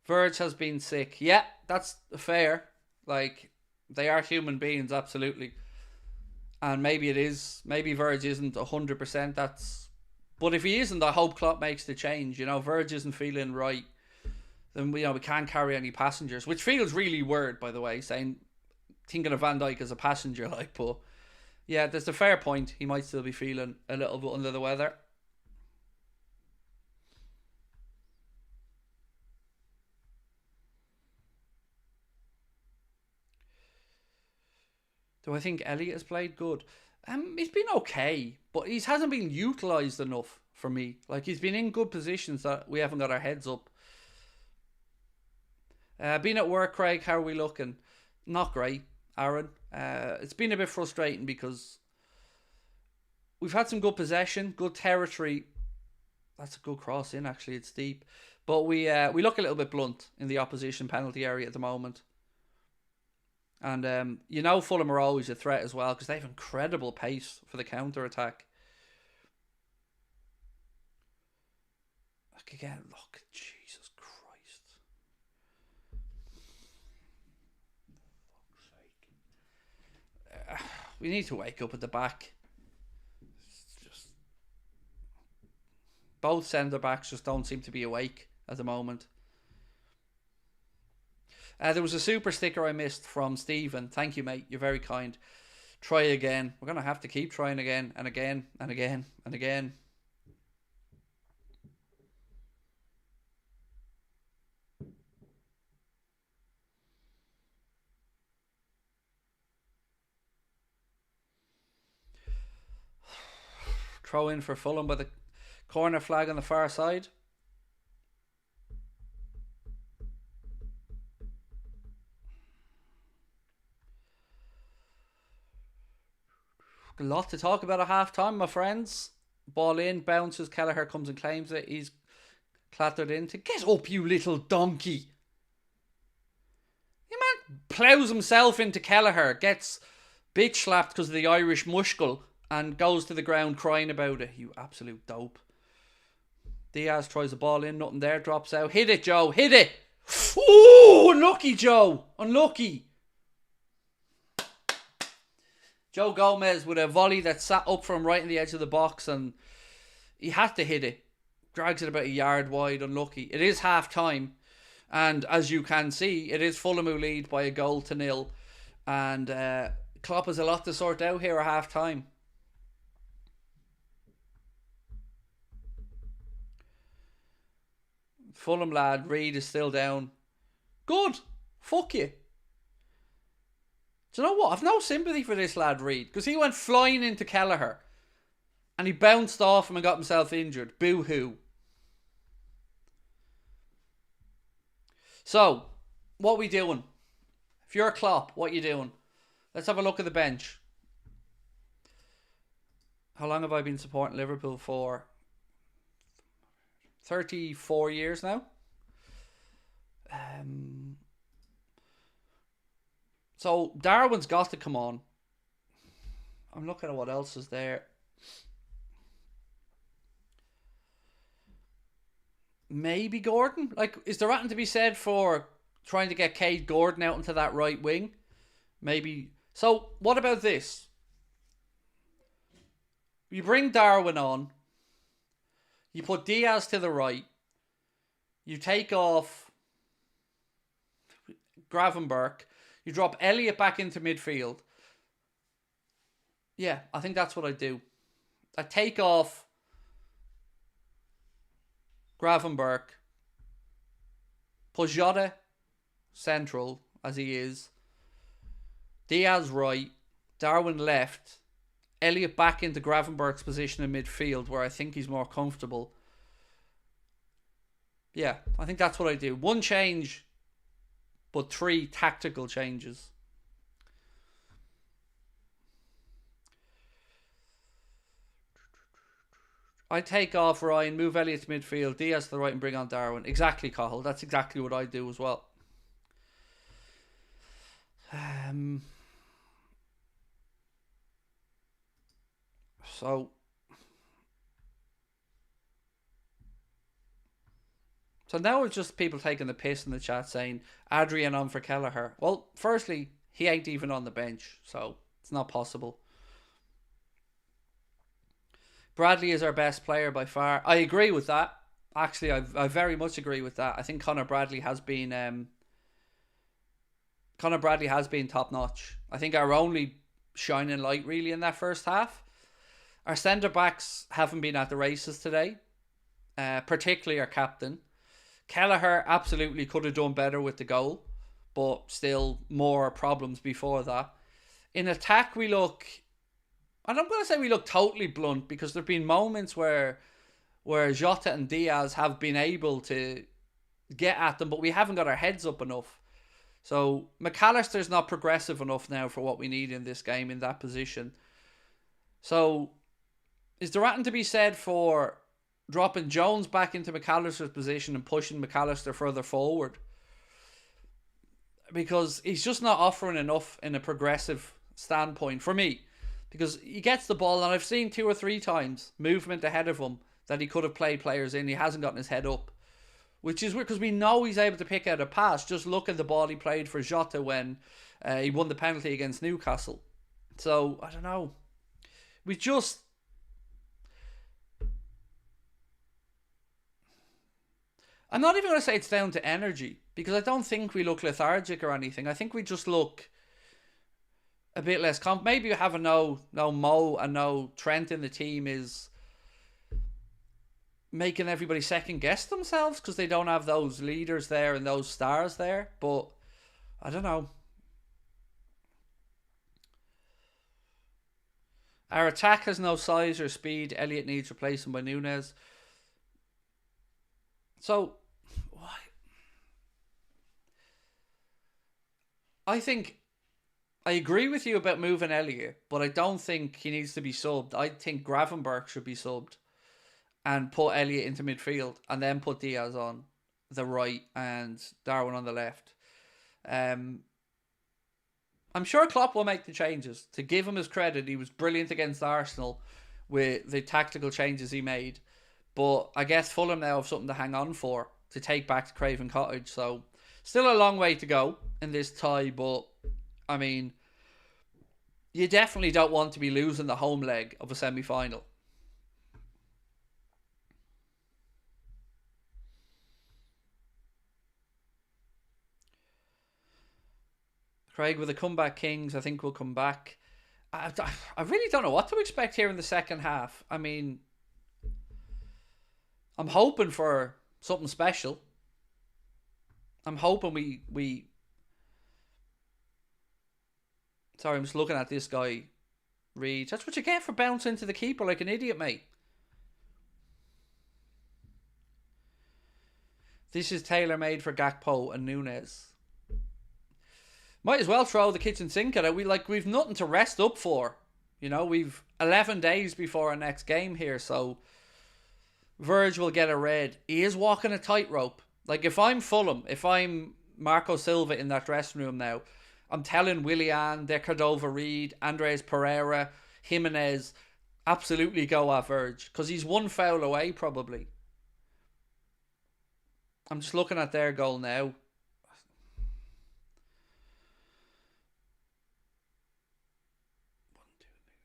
Verge has been sick. Yeah, that's fair. Like, they are human beings, absolutely. And maybe it is. Maybe Verge isn't 100%. But if he isn't, I hope Klopp makes the change. You know, Verge isn't feeling right. Then we can't carry any passengers, which feels really weird, by the way, thinking of Van Dijk as a passenger, like. But yeah, there's a fair point. He might still be feeling a little bit under the weather. Do I think Elliot has played good? He's been okay, but he hasn't been utilised enough for me. Like, he's been in good positions that we haven't got our heads up. Being at work, Craig, how are we looking? Not great, Aaron. It's been a bit frustrating because we've had some good possession, good territory. That's a good cross in, actually. It's deep. But we look a little bit blunt in the opposition penalty area at the moment. And Fulham are always a threat as well because they have incredible pace for the counter-attack. Like, again, look, Jesus Christ. For fuck's sake. We need to wake up at the back. Both centre-backs just don't seem to be awake at the moment. There was a super sticker I missed from Stephen. Thank you, mate. You're very kind. Try again. We're going to have to keep trying again and again and again and again. Throw in for Fulham by the corner flag on the far side. A lot to talk about at half time, my friends. Ball in, bounces, Kelleher comes and claims it. He's clattered into. Get up, you little donkey. The man ploughs himself into Kelleher, gets bitch slapped because of the Irish mushkle, and goes to the ground crying about it. You absolute dope. Diaz tries the ball in, nothing there, drops out. Hit it, Joe, hit it. Ooh, unlucky, Joe. Unlucky. Joe Gomez with a volley that sat up from right in the edge of the box, and he had to hit it. Drags it about a yard wide, unlucky. It is half time, and as you can see, it is Fulham who lead by 1-0. And Klopp has a lot to sort out here at half time. Fulham lad, Reid is still down. Good. Fuck you. Do you know what? I've no sympathy for this lad, Reid, because he went flying into Kelleher and he bounced off him and got himself injured. Boo-hoo. So, what are we doing? If you're a Klopp, what are you doing? Let's have a look at the bench. How long have I been supporting Liverpool for? 34 years now. So Darwin's got to come on. I'm looking at what else is there. Maybe Gordon? Like, is there anything to be said for trying to get Cade Gordon out into that right wing? Maybe. So, what about this? You bring Darwin on. You put Diaz to the right. You take off Gravenberch. You drop Elliot back into midfield. Yeah, I think that's what I do. I take off Gravenberch. Put Jota central, as he is. Diaz right. Darwin left. Elliot back into Gravenberch's position in midfield, where I think he's more comfortable. Yeah, I think that's what I do. One change, but 3 tactical changes. I take off Ryan, move Elliot to midfield, Diaz to the right and bring on Darwin. Exactly, Cahill. That's exactly what I do as well. Um, so So now it's just people taking the piss in the chat saying Adrian on for Kelleher. Well, firstly, he ain't even on the bench, so it's not possible. Bradley is our best player by far. I agree with that. Actually, I very much agree with that. I think Connor Bradley has been top notch. I think our only shining light really in that first half. Our centre backs haven't been at the races today, particularly our captain. Kelleher absolutely could have done better with the goal, but still more problems before that. In attack, we look, and I'm going to say we look totally blunt, because there have been moments where Jota and Diaz have been able to get at them, but we haven't got our heads up enough. So McAllister's not progressive enough now for what we need in this game in that position. So is there anything to be said for dropping Jones back into McAllister's position and pushing McAllister further forward? Because he's just not offering enough in a progressive standpoint for me. Because he gets the ball, and I've seen 2 or 3 times movement ahead of him that he could have played players in. He hasn't gotten his head up, which is weird because we know he's able to pick out a pass. Just look at the ball he played for Jota when he won the penalty against Newcastle. So, I don't know. We just... I'm not even going to say it's down to energy, because I don't think we look lethargic or anything. I think we just look a bit less confident. Maybe having no Mo and no Trent in the team is making everybody second guess themselves because they don't have those leaders there and those stars there. But I don't know. Our attack has no size or speed. Elliott needs replacing by Núñez. So I think I agree with you about moving Elliott, but I don't think he needs to be subbed. I think Gravenberch should be subbed and put Elliott into midfield, and then put Diaz on the right and Darwin on the left. I'm sure Klopp will make the changes. To give him his credit, he was brilliant against Arsenal with the tactical changes he made. But I guess Fulham now have something to hang on for to take back to Craven Cottage. So still a long way to go in this tie, but I mean, you definitely don't want to be losing the home leg of a semi-final. Craig, with the comeback Kings, I think we'll come back. I really don't know what to expect here in the second half. I mean, I'm hoping for something special. I'm hoping we... Sorry, I'm just looking at this guy, Reed. That's what you get for bouncing into the keeper like an idiot, mate. This is tailor-made for Gakpo and Núñez. Might as well throw the kitchen sink at it. We've nothing to rest up for. You know, we've 11 days before our next game here, so Verge will get a red. He is walking a tightrope. Like, if I'm Fulham, if I'm Marco Silva in that dressing room now, I'm telling Willian, De Cordova Reed, Andres Pereira, Jimenez, absolutely go at Verge, because he's one foul away probably. I'm just looking at their goal now.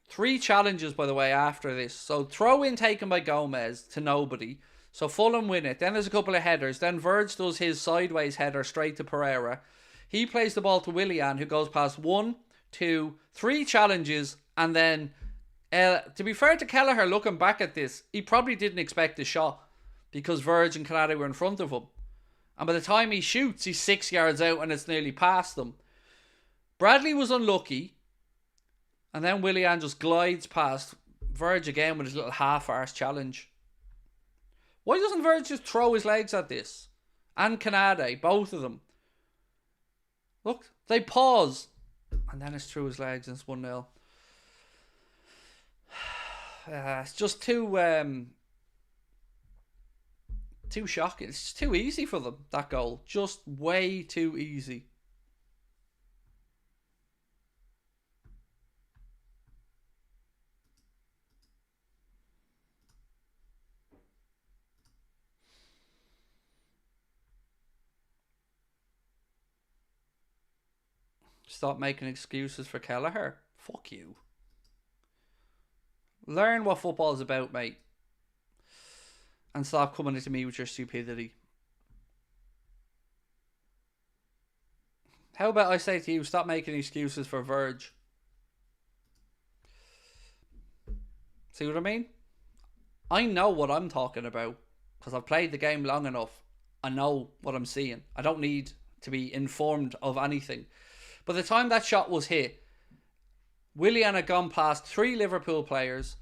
Three challenges, by the way, after this. So throw in taken by Gomez to nobody. So Fulham win it. Then there's a couple of headers. Then Verge does his sideways header straight to Pereira. He plays the ball to Willian, who goes past 1, 2, 3 challenges. And then, to be fair to Kelleher, looking back at this, he probably didn't expect a shot because Verge and Canada were in front of him. And by the time he shoots, he's 6 yards out and it's nearly past them. Bradley was unlucky. And then Willian just glides past Verge again with his little half-arse challenge. Why doesn't Verge just throw his legs at this? And Canade, both of them. Look, they pause. And then it's through his legs and it's 1-0. It's just too shocking. It's just too easy for them, that goal. Just way too easy. Stop making excuses for Kelleher. Fuck you. Learn what football is about, mate. And stop coming into me with your stupidity. How about I say to you, stop making excuses for Verge. See what I mean? I know what I'm talking about because I've played the game long enough. I know what I'm seeing. I don't need to be informed of anything. By the time that shot was hit, Willian had gone past 3 Liverpool players.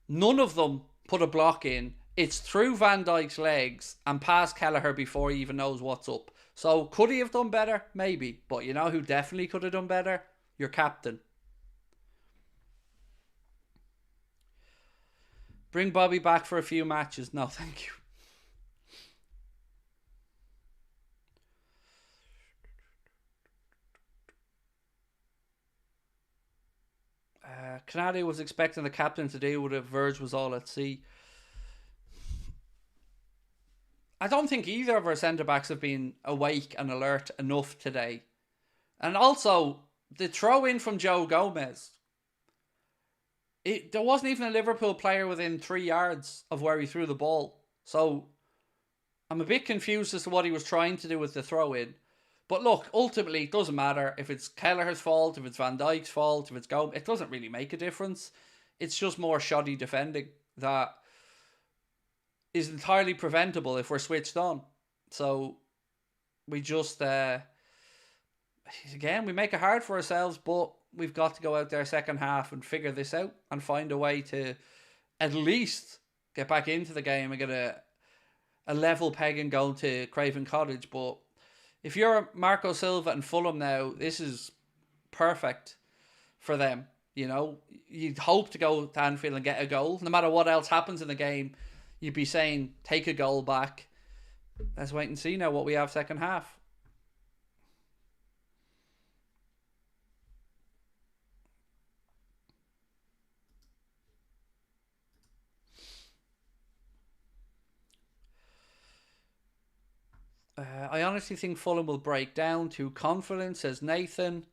None of them put a block in. It's through Van Dijk's legs and past Kelleher before he even knows what's up. So could he have done better? Maybe. But you know who definitely could have done better? Your captain. Bring Bobby back for a few matches. No, thank you. Canadi was expecting the captain to deal with it. Verge was all at sea. I don't think either of our centre-backs have been awake and alert enough today. And also, the throw-in from Joe Gomez. There wasn't even a Liverpool player within 3 yards of where he threw the ball. So, I'm a bit confused as to what he was trying to do with the throw-in. But look, ultimately, it doesn't matter if it's Kelleher's fault, if it's Van Dijk's fault, if it's Gomez. It doesn't really make a difference. It's just more shoddy defending that is entirely preventable if we're switched on. So, we just, again, we make it hard for ourselves, but we've got to go out there second half and figure this out and find a way to at least get back into the game and get a level pegging going to Craven Cottage. But if you're Marco Silva and Fulham now, this is perfect for them. You know, you'd hope to go to Anfield and get a goal. No matter what else happens in the game, you'd be saying, take a goal back. Let's wait and see now what we have second half. I honestly think Fulham will break down. Too confident, says Nathan.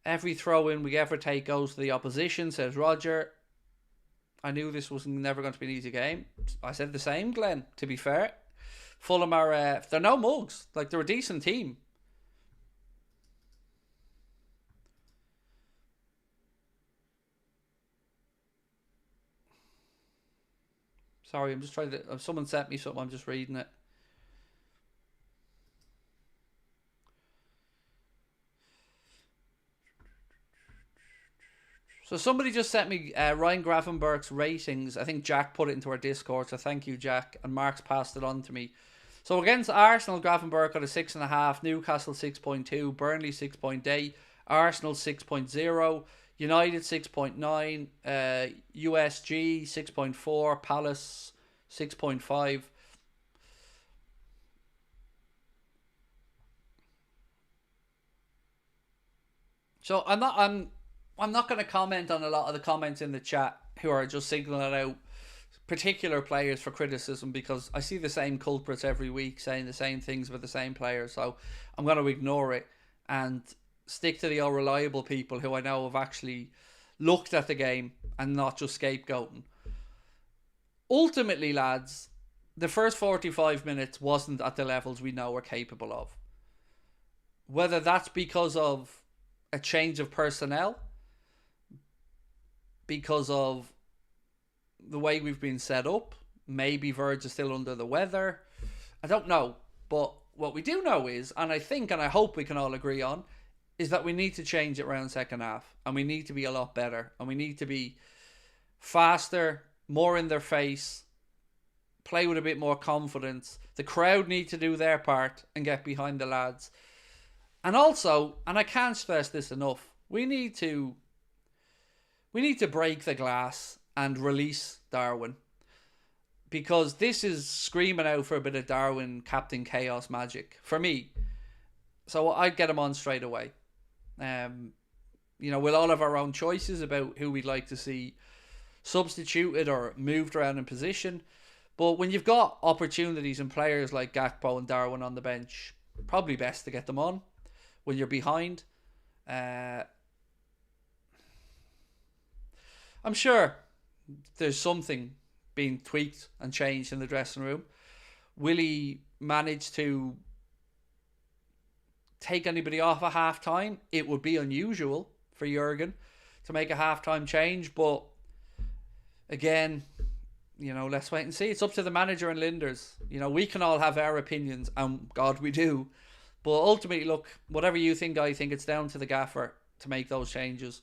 Every throw-in we ever take goes to the opposition, says Roger. I knew this was never going to be an easy game. I said the same, Glenn, to be fair. Fulham are, they're no mugs. Like, they're a decent team. Sorry, I'm just trying to, someone sent me something, I'm just reading it. So somebody just sent me Ryan Gravenberg's ratings. I think Jack put it into our Discord, so thank you, Jack. And Mark's passed it on to me. So against Arsenal, Gravenberg got a 6.5, Newcastle 6.2, Burnley 6.8, Arsenal 6.0, United 6.9, USG 6.4, Palace 6.5. So I'm not going to comment on a lot of the comments in the chat who are just signaling out particular players for criticism, because I see the same culprits every week saying the same things about the same players. So I'm going to ignore it and stick to the all reliable people who I know have actually looked at the game and not just scapegoating. Ultimately, lads, the first 45 minutes wasn't at the levels we know we're capable of. Whether that's because of a change of personnel, because of the way we've been set up, maybe Verge is still under the weather, I don't know. But what we do know is, and I think and I hope we can all agree on, is that we need to change it around second half, and we need to be a lot better, and we need to be faster, more in their face, play with a bit more confidence. The crowd need to do their part and get behind the lads. And also, and I can't stress this enough, we need to break the glass and release Darwin, because this is screaming out for a bit of Darwin Captain Chaos magic for me. So I'd get him on straight away. We'll all have our own choices about who we'd like to see substituted or moved around in position. But when you've got opportunities and players like Gakpo and Darwin on the bench, probably best to get them on when you're behind. Uh, I'm sure there's something being tweaked and changed in the dressing room. Will he manage to take anybody off at half time? It would be unusual for Jurgen to make a halftime change, but again, let's wait and see. It's up to the manager and Linders. We can all have our opinions, and God, we do. But ultimately, look, whatever you think, I think it's down to the gaffer to make those changes.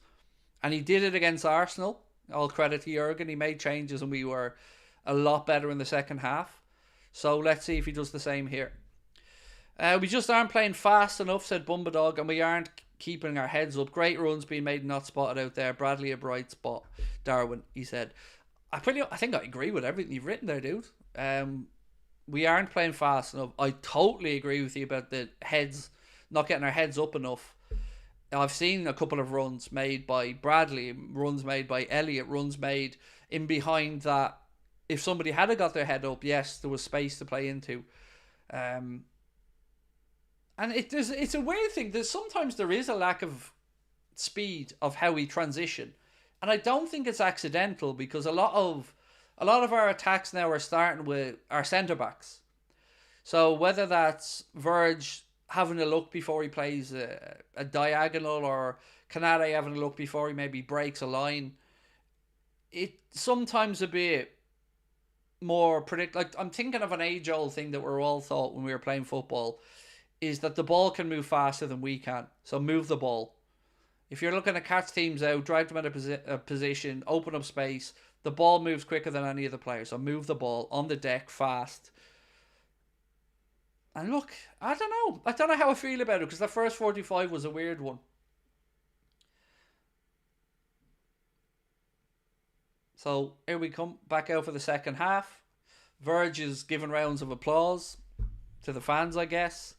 And he did it against Arsenal. All credit to Jurgen. He made changes and we were a lot better in the second half. So let's see if he does the same here. We just aren't playing fast enough, said Bumbadog, and we aren't keeping our heads up. Great runs being made, not spotted out there. Bradley a bright spot. Darwin, he said. I think I agree with everything you've written there, dude. We aren't playing fast enough. I totally agree with you about the heads, not getting our heads up enough. I've seen a couple of runs made by Bradley, runs made by Elliott, runs made in behind that. If somebody had got their head up, yes, there was space to play into. And it's a weird thing. Sometimes there is a lack of speed of how we transition. And I don't think it's accidental, because a lot of our attacks now are starting with our centre-backs. So whether that's Verge having a look before he plays a diagonal, or Canate having a look before he maybe breaks a line, it's sometimes a bit more like, I'm thinking of an age-old thing that we're all taught when we were playing football, is that the ball can move faster than we can. So move the ball. If you're looking to catch teams out, drive them out of position, open up space, the ball moves quicker than any of the players. So move the ball on the deck fast. And look, I don't know. I don't know how I feel about it, because the first 45 was a weird one. So here we come back out for the second half. Verge is giving rounds of applause to the fans, I guess.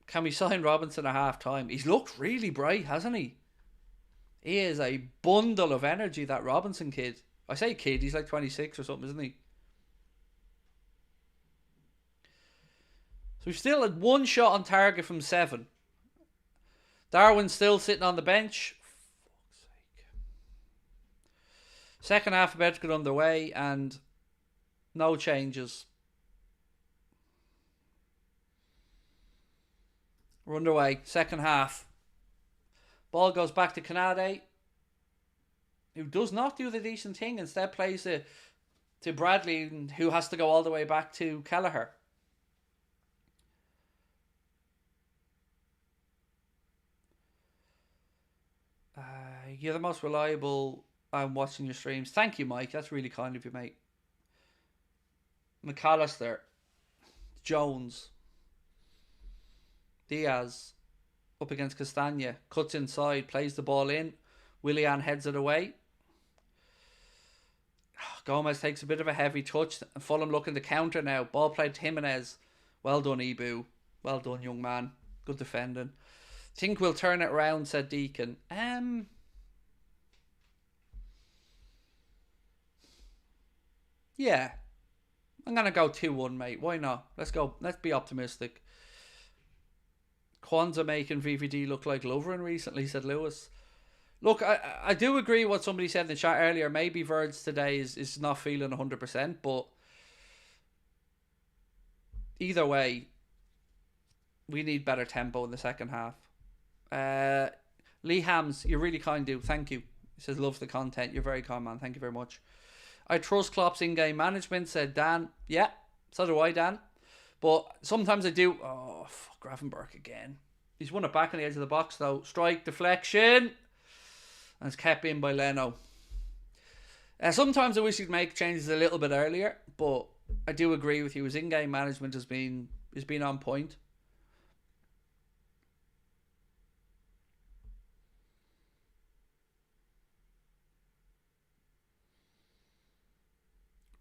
Can we sign Robinson at half time? He's looked really bright, hasn't he? He is a bundle of energy, that Robinson kid. I say kid, he's like 26 or something, isn't he? So we've still had one shot on target from 7. Darwin's still sitting on the bench. For fuck's sake. Second half about to get underway, and no changes. We're underway. Second half. Ball goes back to Canade, who does not do the decent thing. Instead plays it to Bradley, who has to go all the way back to Kelleher. You're the most reliable. I'm watching your streams. Thank you, Mike. That's really kind of you, mate. McAllister. Jones. Diaz. Up against Castagna. Cuts inside. Plays the ball in. Willian heads it away. Gomez takes a bit of a heavy touch. Fulham looking to counter now. Ball played to Jimenez. Well done, Ibu. Well done, young man. Good defending. Think we'll turn it around, said Deacon. Yeah. I'm going to go 2-1, mate. Why not? Let's go. Let's be optimistic. Kwanzaa making VVD look like Lovren recently, said Lewis. Look, I do agree what somebody said in the chat earlier. Maybe Verge today is not feeling 100%, but either way, we need better tempo in the second half. Lee Hams, you're really kind, dude. Thank you. He says, loves the content. You're very kind, man. Thank you very much. I trust Klopp's in-game management, said Dan. Yeah, so do I, Dan. But sometimes I do. Oh, fuck, Gravenberch again. He's won it back on the edge of the box, though. Strike, deflection. And it's kept in by Leno. Sometimes I wish he'd make changes a little bit earlier, but I do agree with you. His in-game management has been on point.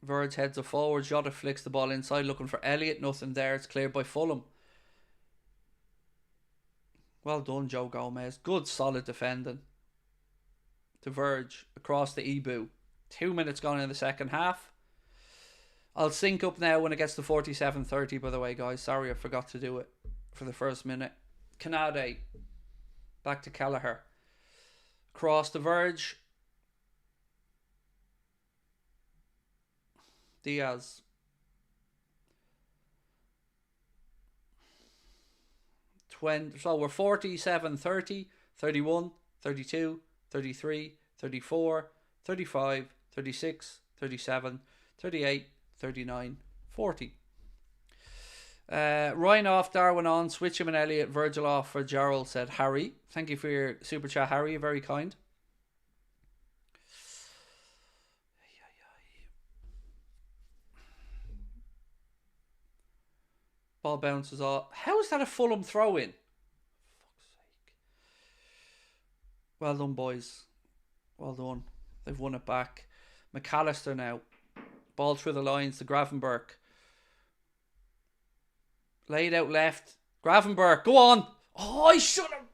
Verge heads it forward. Jota flicks the ball inside, looking for Elliott. Nothing there. It's cleared by Fulham. Well done, Joe Gomez. Good, solid defending. To Verge across the Ibu. 2 minutes gone in the second half. I'll sync up now when it gets to 47:30, by the way, guys. Sorry, I forgot to do it for the first minute. Canade. Back to Kelleher. Cross the verge. Diaz. So we're 47, 30, 31, 32, 33, 34, 35, 36, 37, 38, 39, 40. Ryan off, Darwin on, Switcham and Elliott, Virgil off for Gerald, said Harry. Thank you for your super chat, Harry. You're very kind. Ball bounces off. How is that a Fulham throw in? Fuck's sake. Well done, boys. Well done. They've won it back. McAllister now. Ball through the lines to Gravenberch. Laid out left. Gravenberch, go on. Oh, I should have.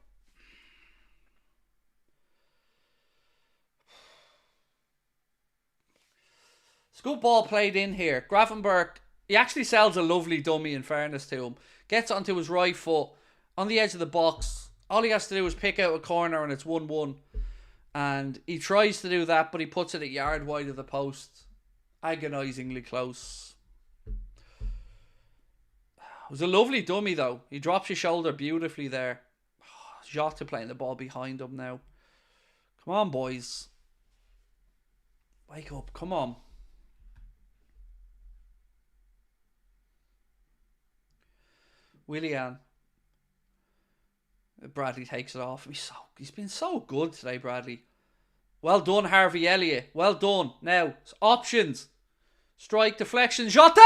It's a good ball played in here. Gravenberch, he actually sells a lovely dummy, in fairness to him. Gets onto his right foot on the edge of the box. All he has to do is pick out a corner and it's 1-1. And he tries to do that, but he puts it a yard wide of the post. Agonisingly close. It was a lovely dummy though. He drops his shoulder beautifully there. Jota playing the ball behind him now. Come on, boys. Wake up. Come on. Willian. Bradley takes it off. He's been so good today, Bradley. Well done, Harvey Elliott. Well done. Now, options. Strike, deflection. Jota!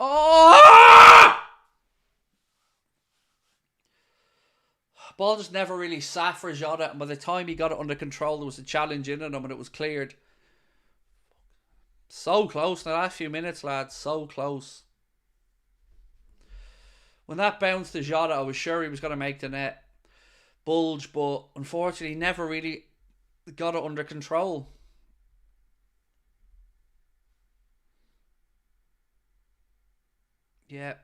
Oh! Ball just never really sat for Jota, and by the time he got it under control, there was a challenge in on him and it was cleared. So close in the last few minutes, lads. So close. When that bounced to Jota, I was sure he was going to make the net bulge, but unfortunately, he never really got it under control. Yeah.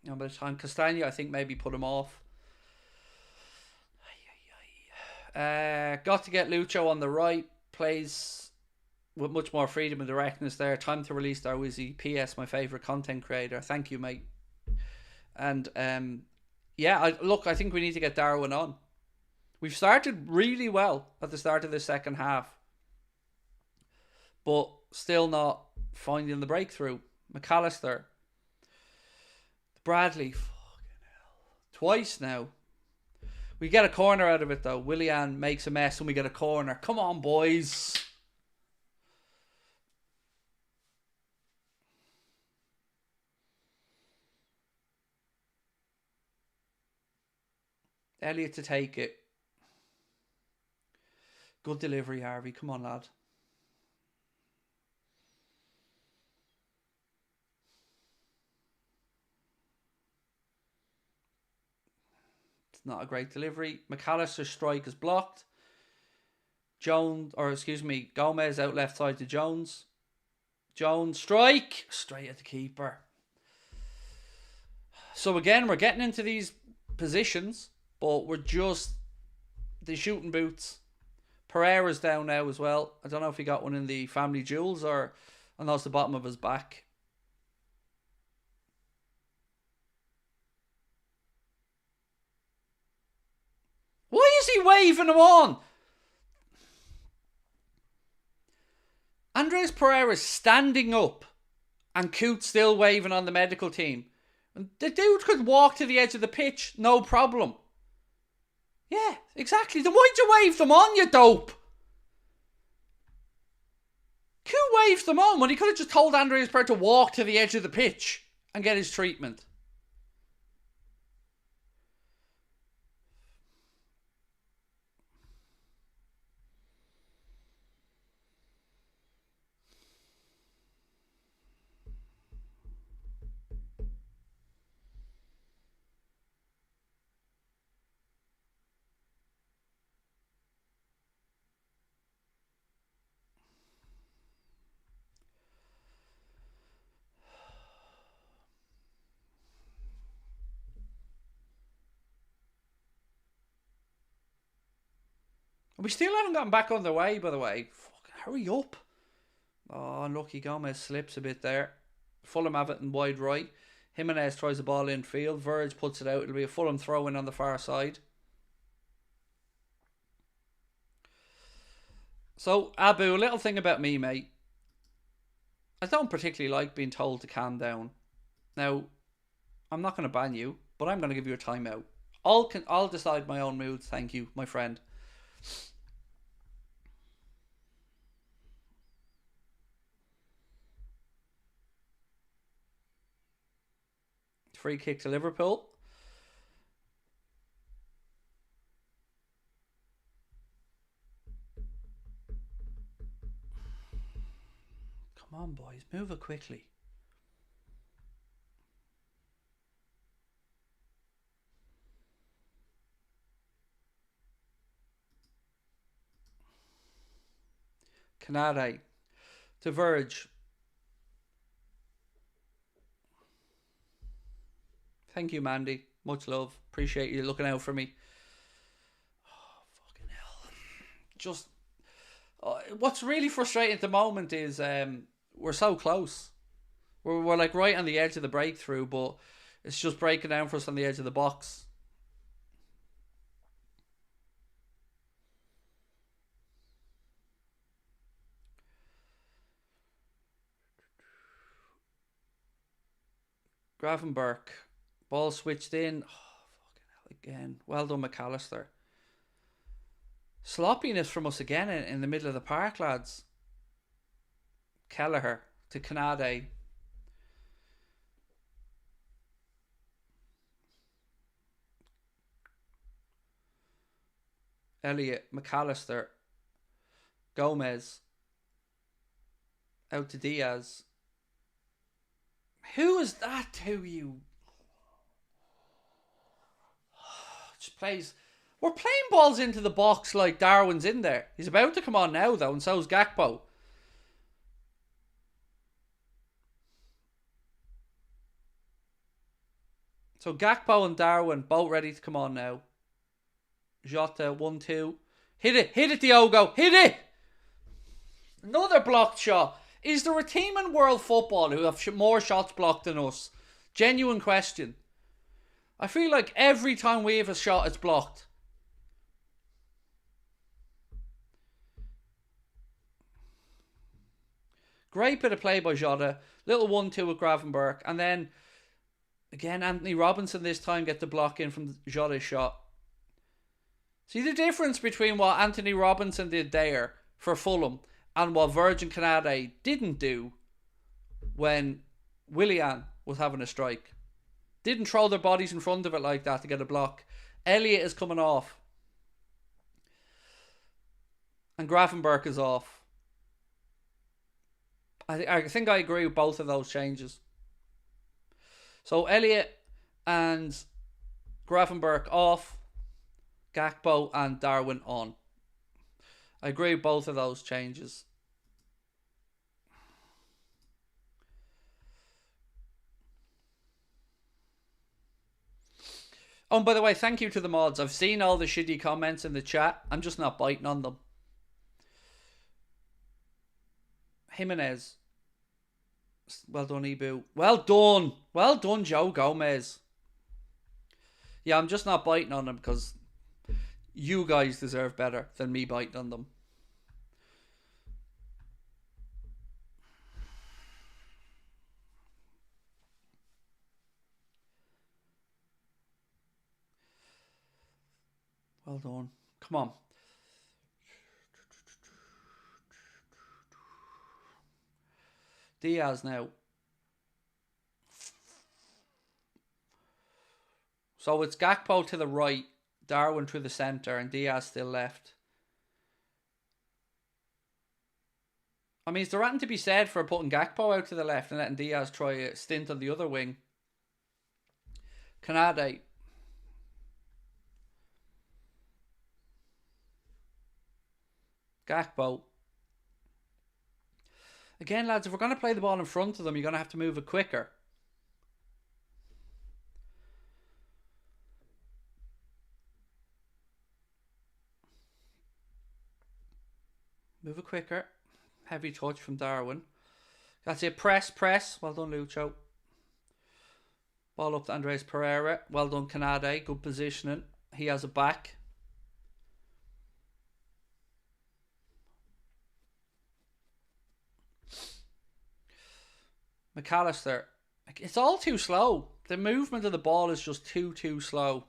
And by the time Castagna, I think, maybe put him off. Got to get Lucho on the right. Plays with much more freedom and directness there. Time to release Darwizi. P.S. My favourite content creator. Thank you, mate. And yeah, I think we need to get Darwin on. We've started really well at the start of the second half, but still not finding the breakthrough. McAllister. Bradley. Fucking hell. Twice now. We get a corner out of it though. Willian makes a mess and we get a corner. Come on, boys. Elliott to take it. Good delivery, Harvey. Come on, lad. It's not a great delivery. McAllister's strike is blocked. Gomez out left side to Jones. Jones, strike. Straight at the keeper. So again, we're getting into these positions, but we're just the shooting boots. Pereira's down now as well. I don't know if he got one in the family jewels or I know it's the bottom of his back. Why is he waving him on? Andres Pereira's standing up and Coote's still waving on the medical team. And the dude could walk to the edge of the pitch, no problem. Yeah, exactly. Then why'd you wave them on, you dope? Who waved them on when he could have just told Andreas Pereira to walk to the edge of the pitch and get his treatment? We still haven't gotten back on the way, by the way. Fucking hurry up. Oh, unlucky Gomez slips a bit there. Fulham have it in wide right. Jimenez tries the ball in field. Verge puts it out. It'll be a Fulham throw in on the far side. So, Abu, a little thing about me, mate. I don't particularly like being told to calm down. Now, I'm not going to ban you, but I'm going to give you a timeout. I'll decide my own moods, thank you, my friend. Free kick to Liverpool. Come on, boys, move it quickly. Canade to Verge. Thank you, Mandy. Much love. Appreciate you looking out for me. Oh, fucking hell. Just... what's really frustrating at the moment is we're so close. We're like right on the edge of the breakthrough, but it's just breaking down for us on the edge of the box. Gravenberch. Ball switched in. Oh, fucking hell again. Well done, McAllister. Sloppiness from us again in the middle of the park, lads. Kelleher to Canade. Elliott, McAllister. Gomez. Out to Diaz. Who is that to you? Just plays. We're playing balls into the box like Darwin's in there. He's about to come on now, though, and so's Gakpo. So Gakpo and Darwin both ready to come on now. Jota 1-2. Hit it, Diogo, hit it! Another blocked shot. Is there a team in world football who have more shots blocked than us? Genuine question. I feel like every time we have a shot, it's blocked. Great bit of play by Jota. Little 1-2 with Gravenberch. And then, again, Anthony Robinson this time get the block in from Jota's shot. See the difference between what Anthony Robinson did there for Fulham and what Virgin Canade didn't do when Willian was having a strike. Didn't throw their bodies in front of it like that to get a block. Elliott is coming off. And Gravenberch is off. I think I agree with both of those changes. So Elliott and Gravenberch off. Gakpo and Darwin on. I agree with both of those changes. Oh, and by the way, thank you to the mods. I've seen all the shitty comments in the chat. I'm just not biting on them. Jimenez. Well done, Ibu. Well done. Well done, Joe Gomez. Yeah, I'm just not biting on them because you guys deserve better than me biting on them. Well done. Come on. Diaz now. So it's Gakpo to the right, Darwin through the centre, and Diaz still left. I mean, is there anything to be said for putting Gakpo out to the left and letting Diaz try a stint on the other wing? Canade. Gakpo. Again, lads, if we're going to play the ball in front of them, you're going to have to move it quicker. quicker. Heavy touch from Darwin. That's it. Press. Well done, Lucho. Ball up to Andres Pereira. Well done, Canade. Good positioning. He has it back. McAllister. It's all too slow. The movement of the ball is just too slow.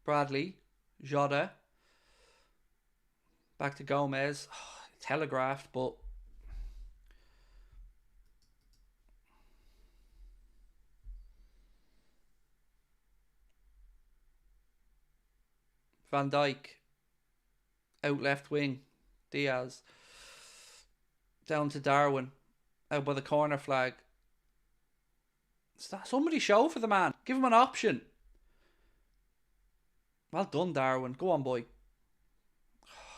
Bradley. Jota. Back to Gomez. Telegraphed, but Van Dijk. Out left wing. Diaz. Down to Darwin. Out by the corner flag. Somebody show for the man. Give him an option. Well done, Darwin. Go on, boy.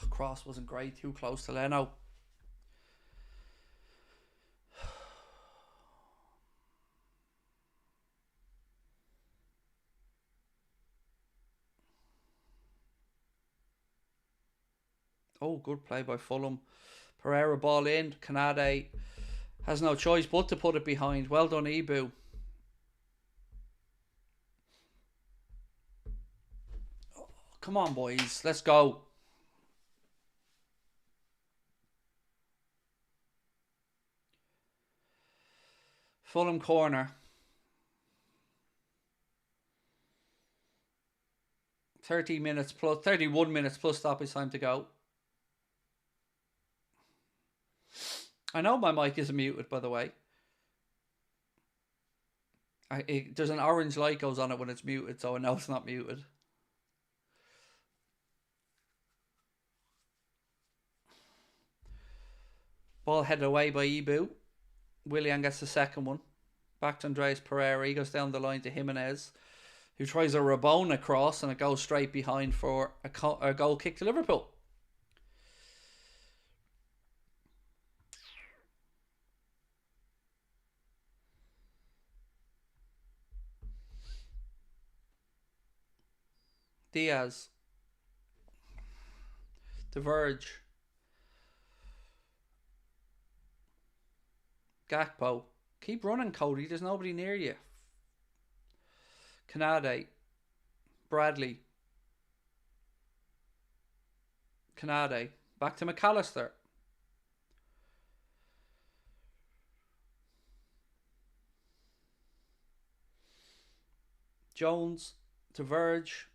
Cross wasn't great. Too close to Leno. Oh, good play by Fulham. Pereira ball in. Canade has no choice but to put it behind. Well done, Ibu. Oh, come on, boys. Let's go. Fulham corner. 31 minutes plus stoppage time to go. I know my mic isn't muted, by the way. There's an orange light goes on it when it's muted, so I know it's not muted. Ball headed away by Ibu. Willian gets the second one. Back to Andres Pereira. He goes down the line to Jimenez, who tries a Rabona cross, and it goes straight behind for a goal kick to Liverpool. Diaz. Diverge. Gakpo. Keep running, Cody. There's nobody near you. Canade. Bradley. Canade. Back to McAllister. Jones. Diverge.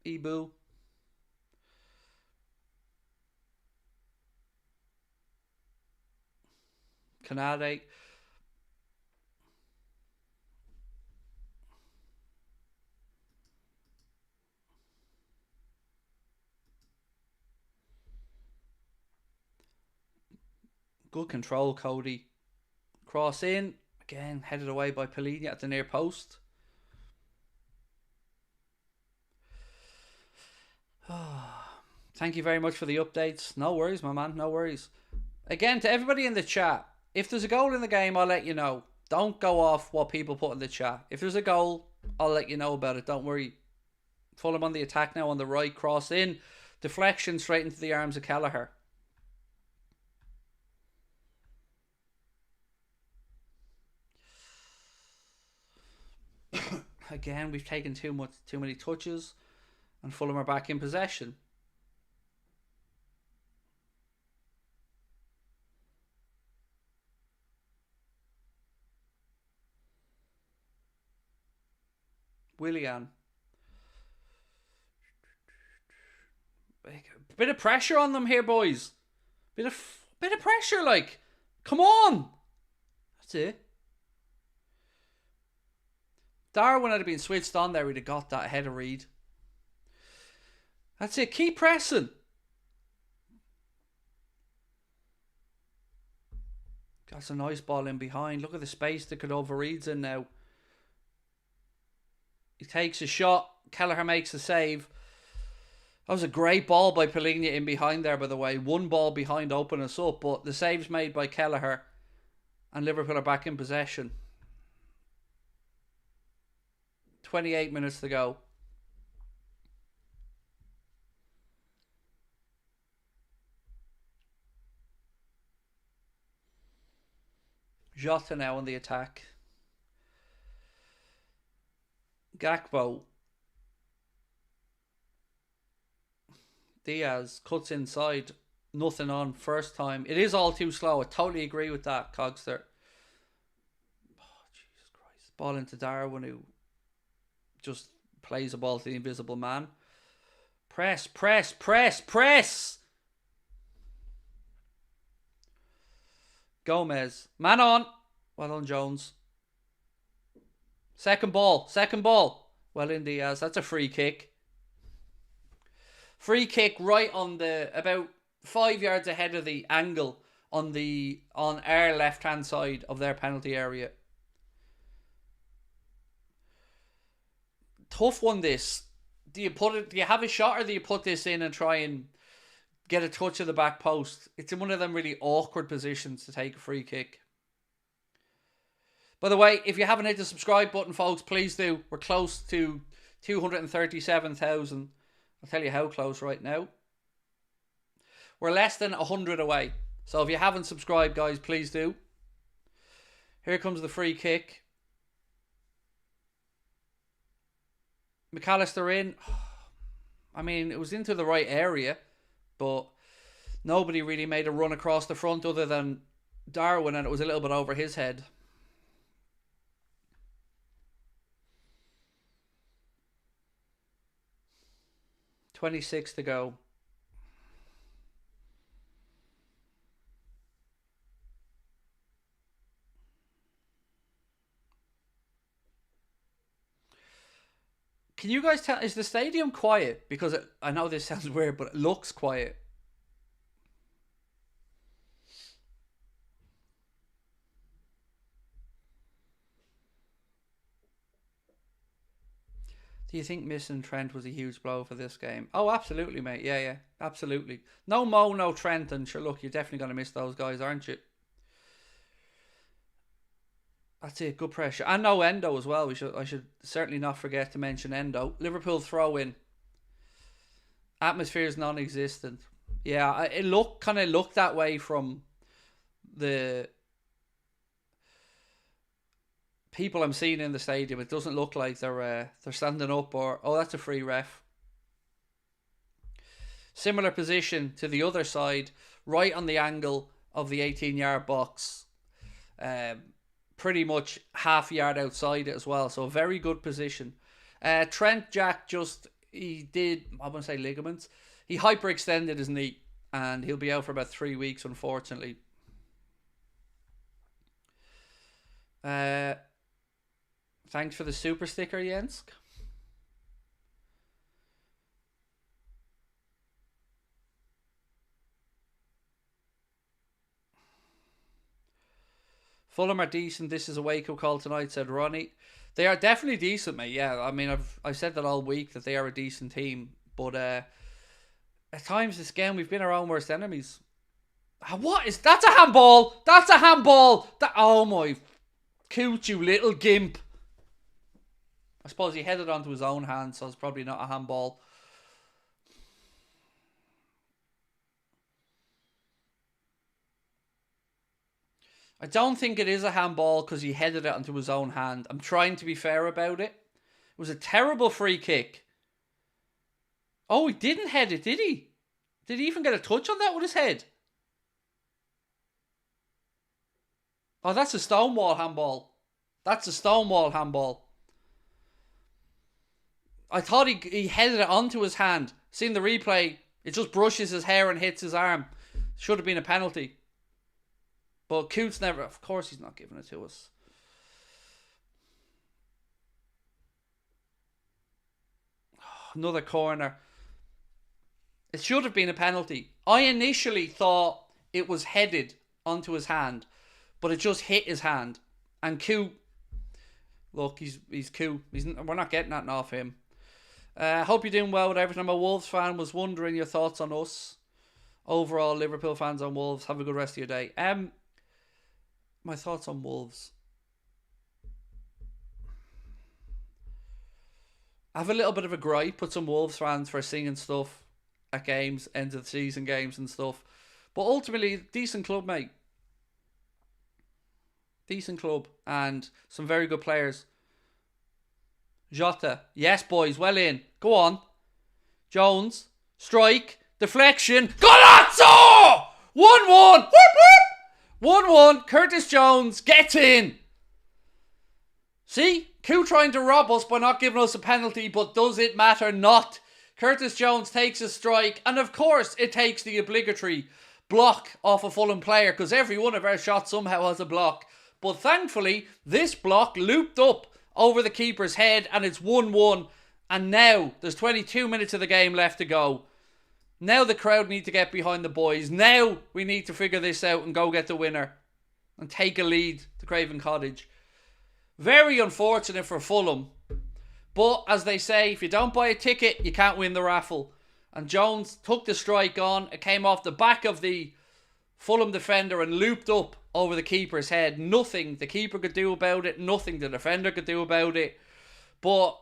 Ibu. Canade. Good control, Cody. Cross in. Again, headed away by Pellegrini at the near post. Thank you very much for the updates. No worries, my man. No worries. Again, to everybody in the chat, if there's a goal in the game, I'll let you know. Don't go off what people put in the chat. If there's a goal, I'll let you know about it. Don't worry. Fulham on the attack now on the right. Cross in. Deflection straight into the arms of Kelleher. Again, we've taken too many touches, and Fulham are back in possession. Willian. Bit of pressure on them here, boys. Bit of pressure, like. Come on. That's it. Darwin had been switched on there, he'd have got that ahead of Reed. That's it. Keep pressing. That's a nice ball in behind. Look at the space that Cordova Reed's in now. He takes a shot. Kelleher makes a save. That was a great ball by Pellegrini in behind there, by the way. One ball behind open us up, but the save's made by Kelleher, and Liverpool are back in possession. 28 minutes to go. Jota now on the attack. Gakpo. Diaz cuts inside. Nothing on first time. It is all too slow. I totally agree with that, Cogster. Oh, Jesus Christ. Ball into Darwin, who just plays a ball to the invisible man. Press, press, press, press! Gomez. Man on. Well done, Jones. Second ball. Second ball. Well in, Diaz. That's a free kick. Free kick right on the, about 5 yards ahead of the angle on our left hand side of their penalty area. Tough one, this. Do you have a shot, or do you put this in and try and get a touch of the back post? It's in one of them really awkward positions to take a free kick. By the way, if you haven't hit the subscribe button, folks, please do. We're close to 237,000. I'll tell you how close right now. We're less than 100 away. So if you haven't subscribed, guys, please do. Here comes the free kick. McAllister in. I mean, it was into the right area, but nobody really made a run across the front other than Darwin, and it was a little bit over his head. .26 to go. Can you guys tell, is the stadium quiet? Because I know this sounds weird, but it looks quiet. Do you think missing Trent was a huge blow for this game? Oh, absolutely, mate. Yeah, absolutely. No Mo, no Trent, and sure, look, you're definitely going to miss those guys, aren't you? That's it, good pressure. And no Endo as well. I should certainly not forget to mention Endo. Liverpool throw in. Atmosphere is non-existent. Yeah, it kind of looked that way from the people I'm seeing in the stadium. It doesn't look like they're standing up or... Oh, that's a free ref. Similar position to the other side, right on the angle of the 18-yard box. Pretty much half yard outside it as well. So a very good position. Trent Jack he did, I wouldn't say ligaments. He hyperextended his knee and he'll be out for about 3 weeks, unfortunately. Thanks for the super sticker, Jens. Fulham are decent. This is a wake-up call tonight, said Ronnie. They are definitely decent, mate. Yeah, I mean, I've said that all week that they are a decent team. But at times this game, we've been our own worst enemies. That's a handball! That's a handball! Oh my cooch, you little gimp. I suppose he headed onto his own hand, so it's probably not a handball. I don't think it is a handball because he headed it onto his own hand. I'm trying to be fair about it. It was a terrible free kick. Oh, he didn't head it, did he? Did he even get a touch on that with his head? Oh, that's a Stonewall handball. That's a Stonewall handball. I thought he headed it onto his hand. Seeing the replay, it just brushes his hair and hits his arm. Should have been a penalty. But Coots never... Of course he's not giving it to us. Another corner. It should have been a penalty. I initially thought it was headed onto his hand, but it just hit his hand. And Coot... Look, he's Coot. We're not getting that off him. Hope you're doing well with everything. I'm a Wolves fan. Was wondering your thoughts on us. Overall, Liverpool fans on Wolves. Have a good rest of your day. My thoughts on Wolves. I have a little bit of a gripe with some Wolves fans for singing stuff at games, end of the season games and stuff. But ultimately, decent club, mate. Decent club and some very good players. Jota. Yes, boys. Well in. Go on. Jones. Strike. Deflection. Golazzo! 1-1. Whoop, whoop. 1-1. Curtis Jones gets in. See? Coup trying to rob us by not giving us a penalty, but does it matter not? Curtis Jones takes a strike, and of course it takes the obligatory block off a Fulham player, because every one of our shots somehow has a block. But thankfully, this block looped up over the keeper's head, and it's 1-1. And now, there's 22 minutes of the game left to go. Now the crowd need to get behind the boys. Now we need to figure this out and go get the winner. And take a lead to Craven Cottage. Very unfortunate for Fulham. But, as they say, if you don't buy a ticket, you can't win the raffle. And Jones took the strike on. It came off the back of the Fulham defender and looped up over the keeper's head. Nothing the keeper could do about it. Nothing the defender could do about it. But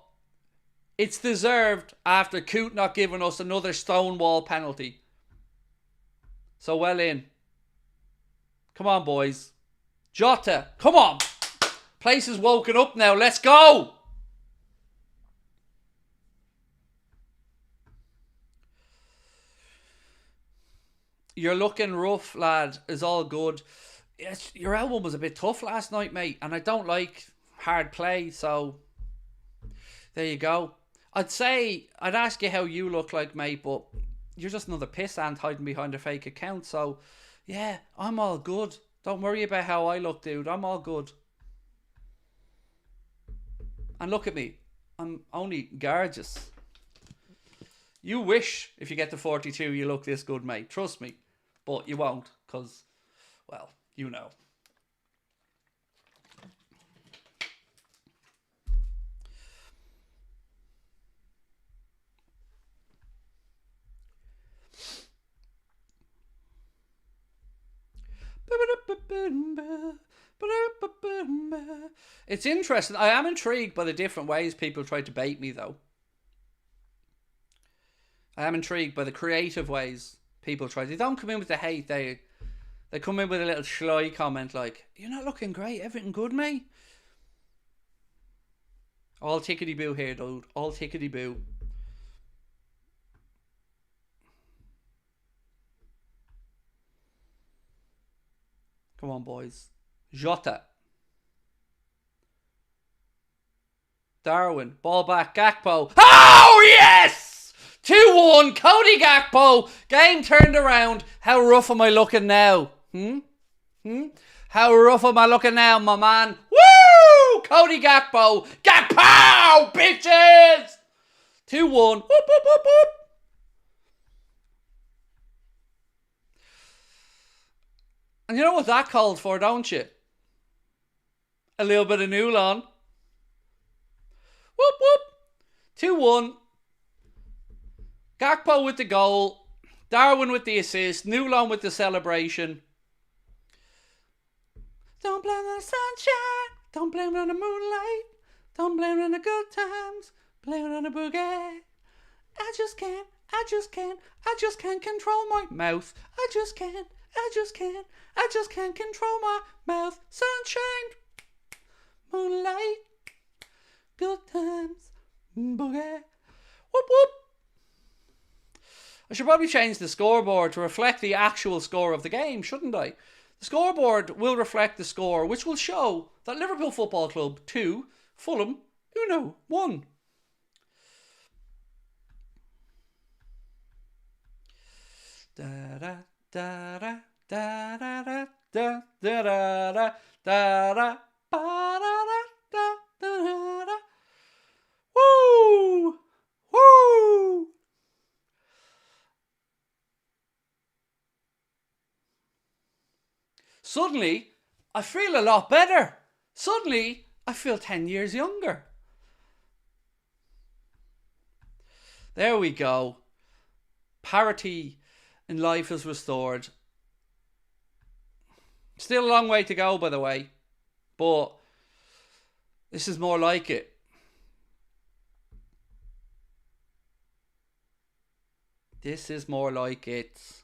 it's deserved after Coote not giving us another stonewall penalty. So well in. Come on, boys. Jota, come on. Place is woken up now. Let's go. You're looking rough, lad. Is all good. Yes, your elbow was a bit tough last night, mate. And I don't like hard play. So there you go. I'd ask you how you look like, mate. But you're just another pissant hiding behind a fake account. So yeah, I'm all good. Don't worry about how I look, dude. I'm all good. And look at me. I'm only gorgeous. You wish, if you get to 42, you look this good, mate. Trust me. But you won't, because, well, you know. It's interesting. I am intrigued by the different ways people try to bait me, though. I am intrigued by the creative ways people try. They don't come in with the hate. They come in with a little sly comment like, "You're not looking great. Everything good, mate?" All tickety-boo here, dude. All tickety-boo. Come on, boys. Jota. Darwin. Ball back. Gakpo. Oh, yes! 2-1. Cody Gakpo. Game turned around. How rough am I looking now? How rough am I looking now, my man? Woo! Cody Gakpo. Gakpo, bitches! 2-1. Whoop, whoop, whoop, whoop. And you know what that calls for, don't you? A little bit of Newlon. Whoop, whoop. 2-1. Gakpo with the goal. Darwin with the assist. Newlon with the celebration. Don't blame it on the sunshine. Don't blame it on the moonlight. Don't blame it on the good times. Blame it on the boogie. I just can't control my mouth. I just can't control my mouth. Sunshine, moonlight, good times, boogie. Whoop whoop. I should probably change the scoreboard to reflect the actual score of the game, shouldn't I? The scoreboard will reflect the score, which will show that Liverpool Football Club 2, Fulham 1. Da da da da da da da da da da da da da. Woo! Woo! Suddenly, I feel a lot better. Suddenly, I feel 10 years younger. There we go. Parity in life is restored. Still a long way to go, by the way. But this is more like it. This is more like it's...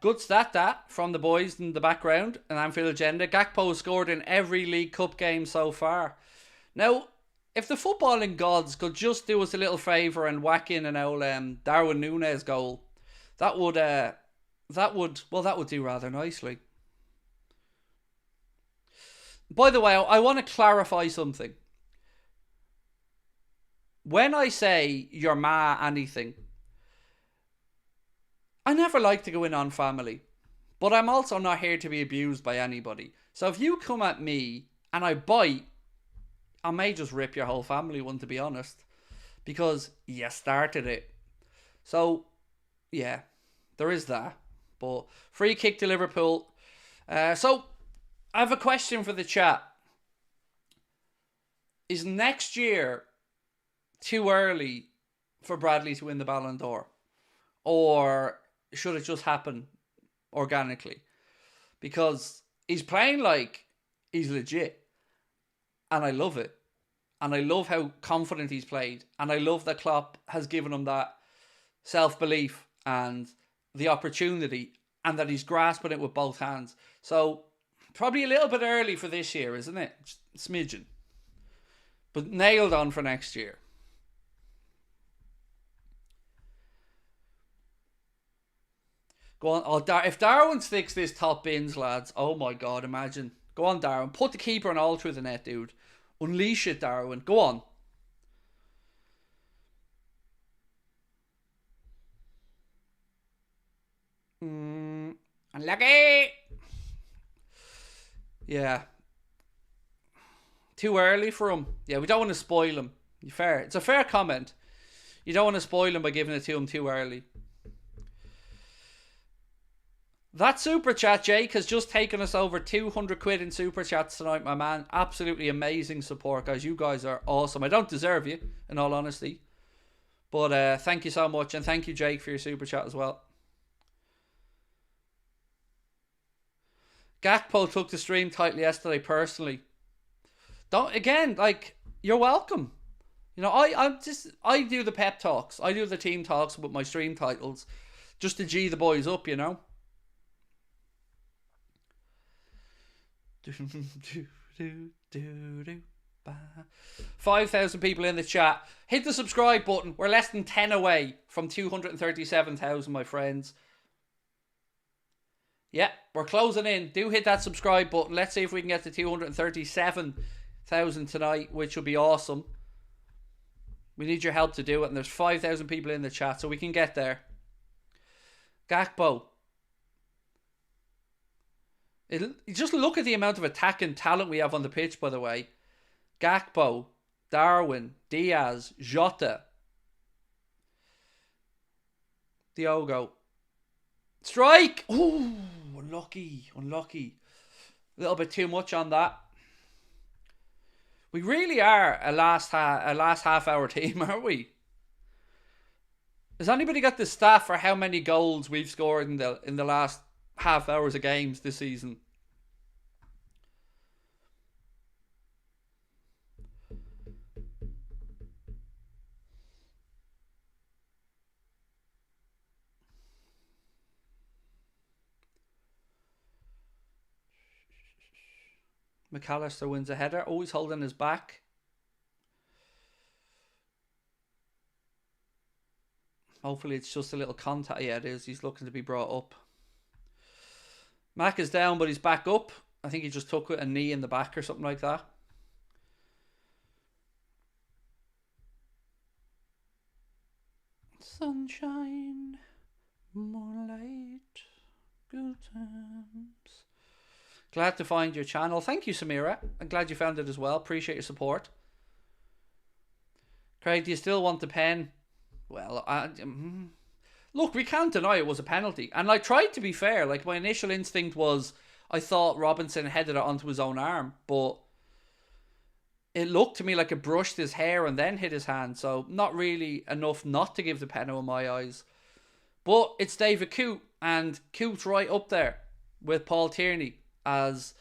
good stat that from the boys in the background in Anfield Agenda. Gakpo has scored in every League Cup game so far. Now, if the footballing gods could just do us a little favour and whack in an old Darwin Núñez goal, that would do rather nicely. By the way, I want to clarify something. When I say your ma anything, I never like to go in on family, but I'm also not here to be abused by anybody. So if you come at me and I bite, I may just rip your whole family one, to be honest, because you started it. So, yeah, there is that. But free kick to Liverpool. So, I have a question for the chat. Is next year too early for Bradley to win the Ballon d'Or? Or should it just happen organically? Because he's playing like he's legit. And I love it. And I love how confident he's played. And I love that Klopp has given him that self-belief and the opportunity. And that he's grasping it with both hands. So, probably a little bit early for this year, isn't it? Smidgen. But nailed on for next year. Go on. Oh, if Darwin sticks this top bins, lads. Oh my God, imagine. Go on, Darwin. Put the keeper and all through the net, dude. Unleash it, Darwin. Go on. Unlucky. Yeah. Too early for him. Yeah, we don't want to spoil him. Fair. It's a fair comment. You don't want to spoil him by giving it to him too early. That super chat, Jake, has just taken us over 200 quid in super chats tonight, my man. Absolutely amazing support, guys. You guys are awesome. I don't deserve you, in all honesty. But thank you so much. And thank you, Jake, for your super chat as well. Gakpo took the stream title yesterday, personally. You're welcome. You know, I do the pep talks. I do the team talks with my stream titles. Just to G the boys up, you know. 5,000 people in the chat. Hit the subscribe button. We're less than 10 away from 237,000, my friends. Yeah, we're closing in. Do hit that subscribe button. Let's see if we can get to 237,000 tonight, which will be awesome. We need your help to do it, and there's 5,000 people in the chat, so we can get there. Gakpo. Just look at the amount of attacking talent we have on the pitch, by the way. Gakpo, Darwin, Diaz, Jota, Diogo. Strike! Ooh, unlucky. A little bit too much on that. We really are a last half hour team, aren't we? Has anybody got the stat for how many goals we've scored in the last half hours of games this season? McAllister wins a header, always holding his back. Hopefully it's just a little contact. Yeah, it is. He's looking to be brought up. Mac is down, but he's back up. I think he just took a knee in the back or something like that. Sunshine, moonlight, good times. Glad to find your channel. Thank you, Samira. I'm glad you found it as well. Appreciate your support. Craig, do you still want the pen? Well, look, we can't deny it was a penalty. And I tried to be fair. Like, my initial instinct was I thought Robinson headed it onto his own arm. But it looked to me like it brushed his hair and then hit his hand. So, not really enough not to give the penalty in my eyes. But it's David Coote. And Coote's right up there with Paul Tierney as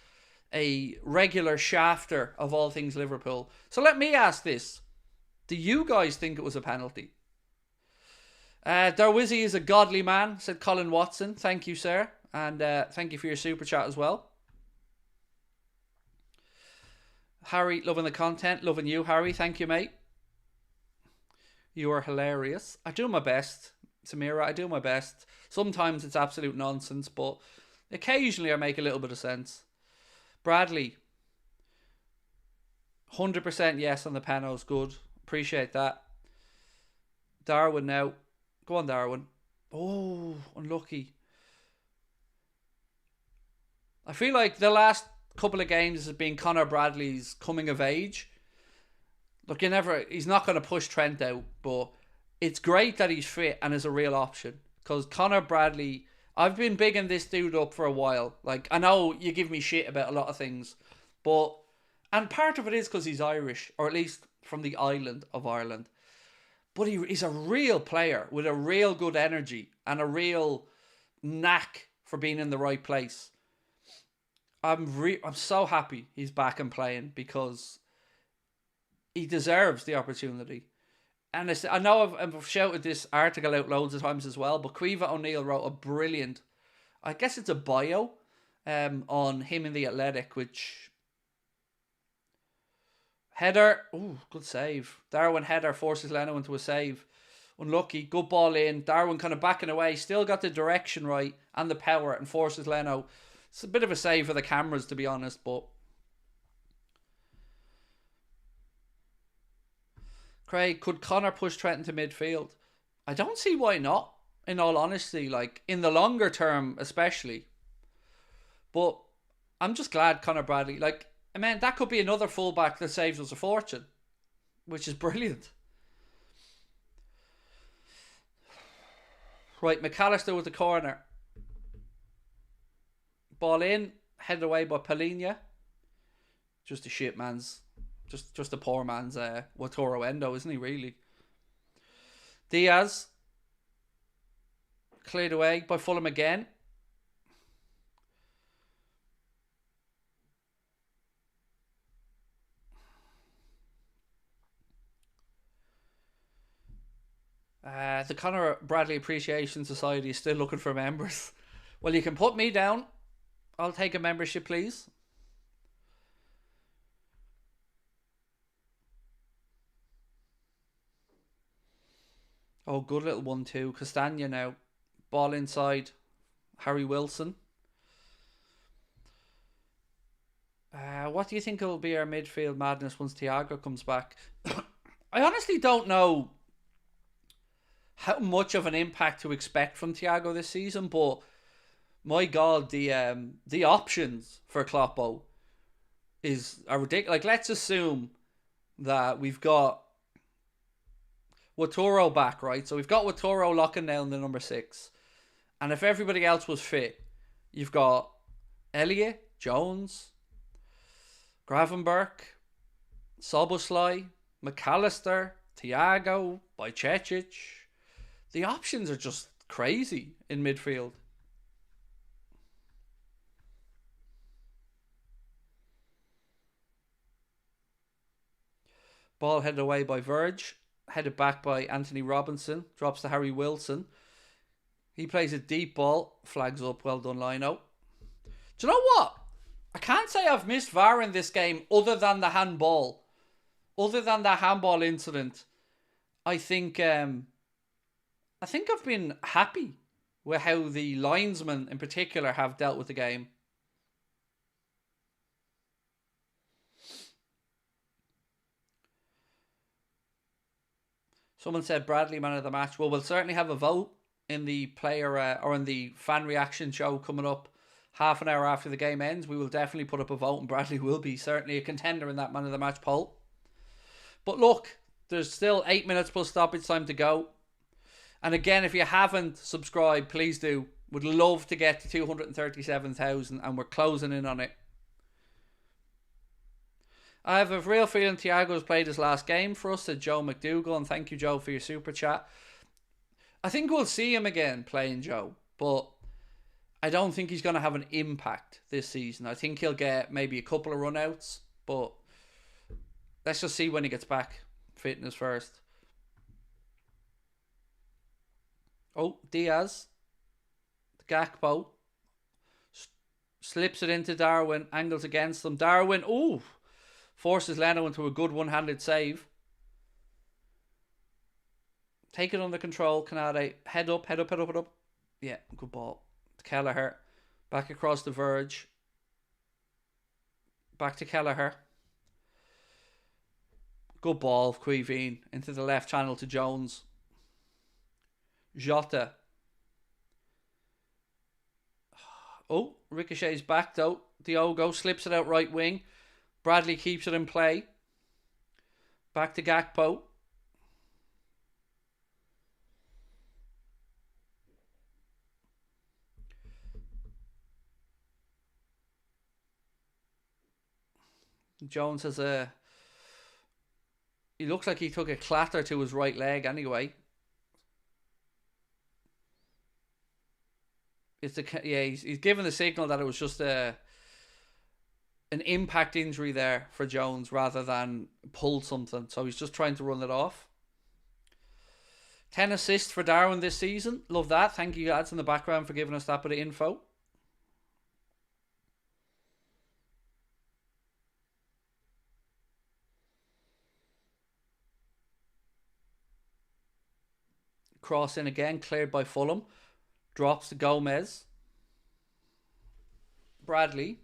a regular shafter of all things Liverpool. So let me ask this. Do you guys think it was a penalty? Darwizzy is a godly man, said Colin Watson. Thank you, sir. And thank you for your super chat as well. Harry, loving the content. Loving you, Harry. Thank you, mate. You are hilarious. I do my best, Samira. I do my best. Sometimes it's absolute nonsense, but occasionally I make a little bit of sense. Bradley, 100% yes on the panos. Good. Appreciate that. Darwin now. Go on, Darwin. Oh, unlucky. I feel like the last couple of games has been Connor Bradley's coming of age. Look, he's not going to push Trent out, but it's great that he's fit and is a real option. Because Connor Bradley, I've been bigging this dude up for a while. Like, I know you give me shit about a lot of things, and part of it is because he's Irish, or at least from the island of Ireland. But he's a real player with a real good energy and a real knack for being in the right place. I'm so happy he's back and playing because he deserves the opportunity. And I know I've shouted this article out loads of times as well, but Caoimhe O'Neill wrote a brilliant, I guess it's a bio, on him in the Athletic, which... Header, ooh, good save. Darwin header forces Leno into a save. Unlucky, good ball in. Darwin kind of backing away, still got the direction right and the power and forces Leno. It's a bit of a save for the cameras, to be honest, but... Craig, could Connor push Trent into midfield? I don't see why not, in all honesty, like, in the longer term especially. But I'm just glad Connor Bradley, like, I mean, that could be another fullback that saves us a fortune, which is brilliant. Right, McAllister with the corner. Ball in, headed away by Palhinha. Just a shit man's, just a poor man's Wataru Endo, isn't he, really? Diaz. Cleared away by Fulham again. The Conor Bradley Appreciation Society is still looking for members. Well, you can put me down. I'll take a membership, please. Oh, good little 1-2. Castagna now. Ball inside. Harry Wilson. What do you think will be our midfield madness once Thiago comes back? I honestly don't know how much of an impact to expect from Thiago this season, but my God, the options for Kloppo are ridiculous. Like, let's assume that we've got Wataru back, right? So we've got Wataru locking down the number 6, and if everybody else was fit, you've got Elliott, Jones, Gravenberch, Soboslai, McAllister, Thiago, Bajcetic. The options are just crazy in midfield. Ball headed away by Verge. Headed back by Anthony Robinson. Drops to Harry Wilson. He plays a deep ball. Flags up. Well done, Lino. Do you know what? I can't say I've missed VAR in this game other than the handball. Other than that handball incident. I think I've been happy with how the linesmen in particular have dealt with the game. Someone said Bradley man of the match. Well, we'll certainly have a vote in the player or in the fan reaction show coming up half an hour after the game ends. We will definitely put up a vote and Bradley will be certainly a contender in that man of the match poll. But look, there's still 8 minutes plus stoppage time to go. And again, if you haven't subscribed, please do. Would love to get to 237,000 and we're closing in on it. I have a real feeling Thiago's played his last game for us, said Joe McDougall, and thank you, Joe, for your super chat. I think we'll see him again playing, Joe, but I don't think he's going to have an impact this season. I think he'll get maybe a couple of run-outs, but let's just see when he gets back. Fitness first. Oh, Diaz. Gakpo. Slips it into Darwin. Angles against them. Darwin, forces Leno into a good one-handed save. Take it under control, Canade. Head up. Yeah, good ball. Kelleher. Back across the verge. Back to Kelleher. Good ball, Cuivine. Into the left channel to Jones. Jota. Oh, Ricochet's back though. Diogo slips it out right wing. Bradley keeps it in play. Back to Gakpo. Jones has he looks like he took a clatter to his right leg anyway. He's given the signal that it was just an impact injury there for Jones rather than pulled something. So he's just trying to run it off. 10 assists for Darwin this season. Love that. Thank you, lads, in the background for giving us that bit of info. Cross in again, cleared by Fulham. Drops to Gomez. Bradley.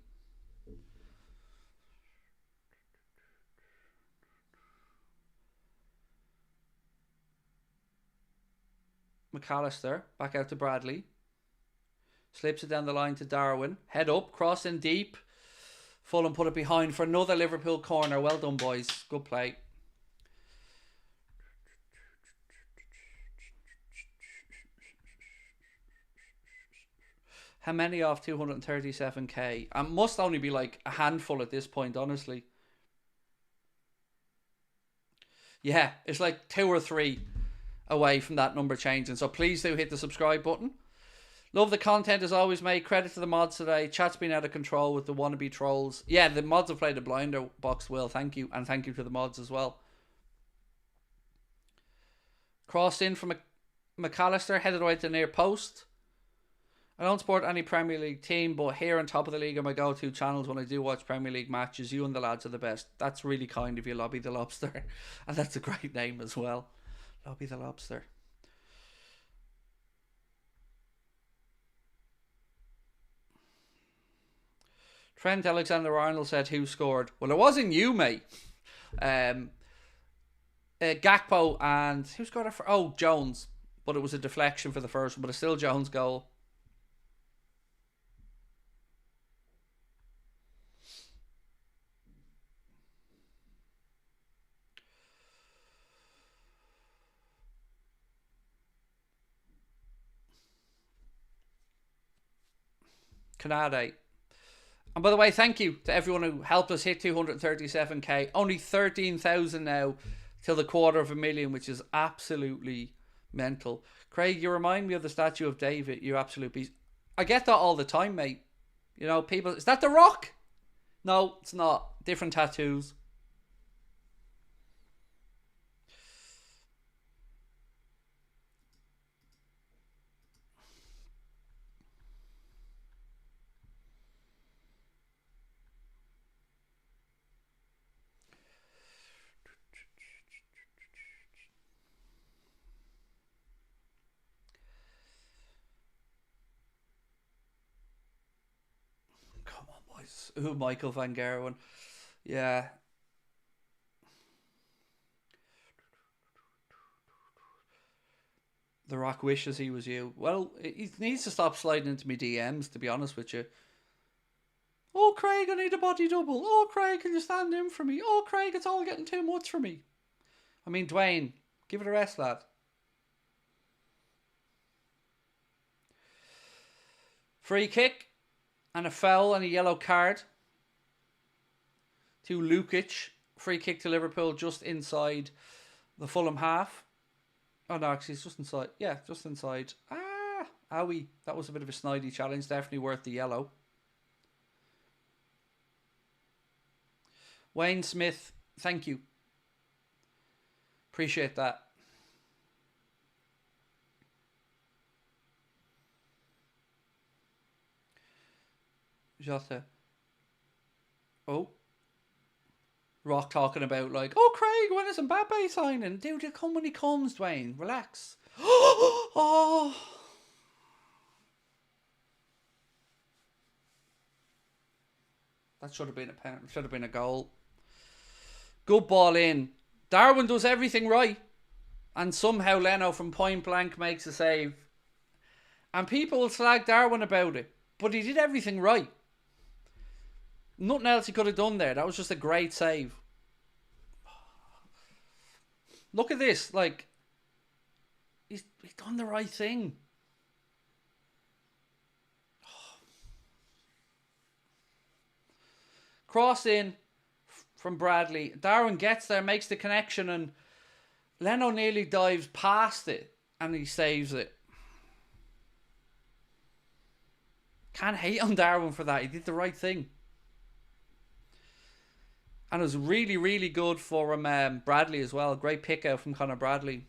McAllister. Back out to Bradley. Slips it down the line to Darwin. Head up. Cross in deep. Fulham put it behind for another Liverpool corner. Well done, boys. Good play. How many off 237k? It must only be like a handful at this point, honestly. Yeah, it's like 2 or 3 away from that number changing. So please do hit the subscribe button. Love the content as always, mate. Credit to the mods today. Chat's been out of control with the wannabe trolls. Yeah, the mods have played a blinder box, Will. Thank you. And thank you to the mods as well. Crossed in from McAllister. Headed away to the near post. I don't support any Premier League team, but here on Top of the League are my go-to channels when I do watch Premier League matches. You and the lads are the best. That's really kind of you, Lobby the Lobster. And that's a great name as well. Lobby the Lobster. Trent Alexander-Arnold said, who scored? Well, it wasn't you, mate. Gakpo and... who scored it for? Oh, Jones. But it was a deflection for the first one, but it's still Jones' goal. Canade. And by the way, thank you to everyone who helped us hit 237k. Only 13,000 now till the 250,000, which is absolutely mental. Craig, you remind me of the statue of David. You absolute beast. I get that all the time, mate. You know, people... Is that The Rock? No, it's not. Different tattoos. Ooh, Michael Van Gerwen. Yeah. The Rock wishes he was you. Well, he needs to stop sliding into me DMs, to be honest with you. Oh, Craig, I need a body double. Oh, Craig, can you stand in for me? Oh, Craig, it's all getting too much for me. I mean, Dwayne, give it a rest, lad. Free kick. And a foul and a yellow card to Lukic. Free kick to Liverpool just inside the Fulham half. Oh no, actually it's just inside. Yeah, just inside. Owie, that was a bit of a snidey challenge. Definitely worth the yellow. Wayne Smith, thank you. Appreciate that. Jota. Oh. Rock talking about like, oh, Craig, when is Mbappe signing? Dude, he'll come when he comes, Dwayne. Relax. Oh. That should have been a pen. Should have been a goal. Good ball in. Darwin does everything right. And somehow Leno from point blank makes a save. And people will slag Darwin about it. But he did everything right. Nothing else he could have done there. That was just a great save. Look at this. Like, he's done the right thing. Cross in from Bradley. Darwin gets there, makes the connection, and Leno nearly dives past it, and he saves it. Can't hate on Darwin for that. He did the right thing. And it was really, really good for Bradley as well. Great pick out from Conor Bradley.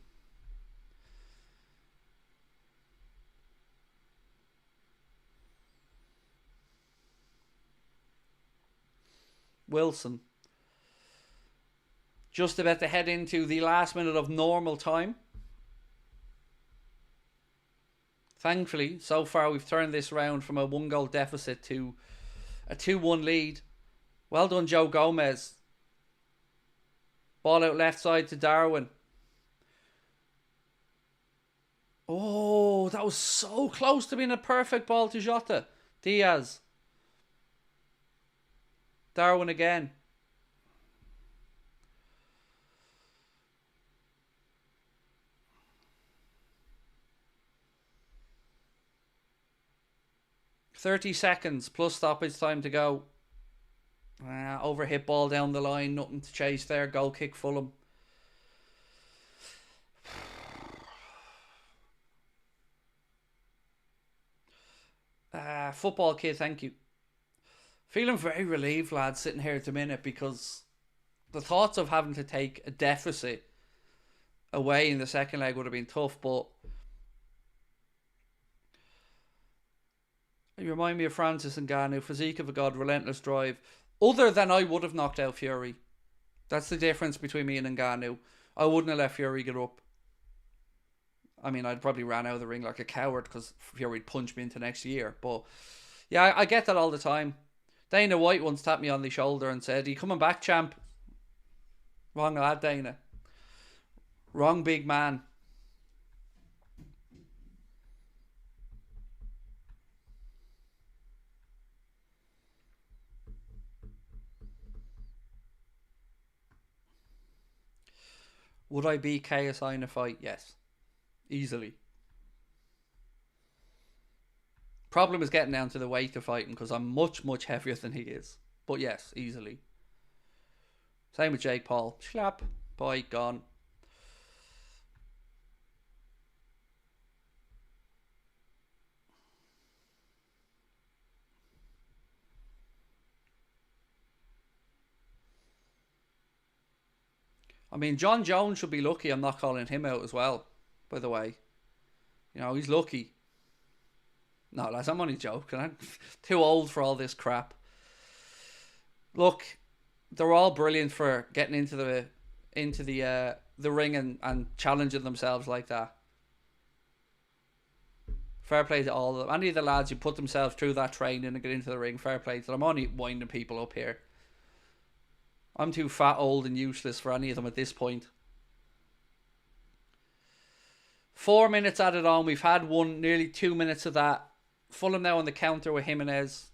Wilson. Just about to head into the last minute of normal time. Thankfully, so far we've turned this round from a 1-goal deficit to a 2-1 lead. Well done, Joe Gomez. Ball out left side to Darwin. Oh, that was so close to being a perfect ball to Jota. Diaz. Darwin again. "30 seconds plus stoppage time to go." Overhit ball down the line. Nothing to chase there. Goal kick Fulham. Football kid, thank you. Feeling very relieved, lads, sitting here at the minute, because the thoughts of having to take a deficit away in the second leg would have been tough, but you remind me of Francis Ngannou, physique of a god, relentless drive. Other than I would have knocked out Fury. That's the difference between me and Ngannou. I wouldn't have let Fury get up. I mean, I'd probably ran out of the ring like a coward because Fury'd punch me into next year. But yeah, I get that all the time. Dana White once tapped me on the shoulder and said, "Are you coming back, champ?" Wrong lad, Dana. Wrong big man. Would I beat KSI in a fight? Yes. Easily. Problem is getting down to the weight of fighting, because I'm much, much heavier than he is. But yes, easily. Same with Jake Paul. Slap. Boy, gone. I mean, John Jones should be lucky I'm not calling him out as well, by the way. You know, he's lucky. No, lads, I'm only joking. I'm too old for all this crap. Look, they're all brilliant for getting into the ring and challenging themselves like that. Fair play to all of them. Any of the lads who put themselves through that training and get into the ring, fair play to them. I'm only winding people up here. I'm too fat, old and useless for any of them at this point. 4 minutes added on. We've had nearly 2 minutes of that. Fulham now on the counter with Jimenez.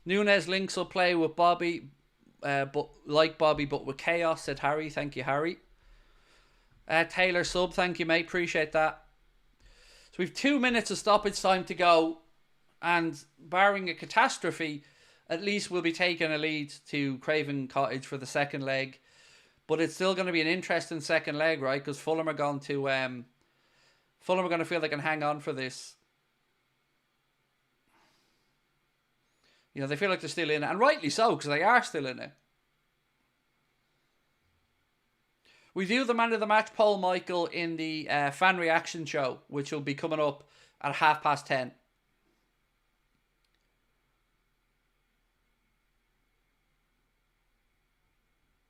Nunes links up play with Bobby, but with chaos, said Harry. Thank you, Harry. Taylor sub, thank you, mate. Appreciate that. So we've 2 minutes of stoppage time to go, and barring a catastrophe, at least we'll be taking a lead to Craven Cottage for the second leg. But it's still going to be an interesting second leg, right? Because Fulham are going to feel they can hang on for this. You know, they feel like they're still in it. And rightly so, because they are still in it. We do the man of the match poll, Michael, in the fan reaction show, which will be coming up at 10:30.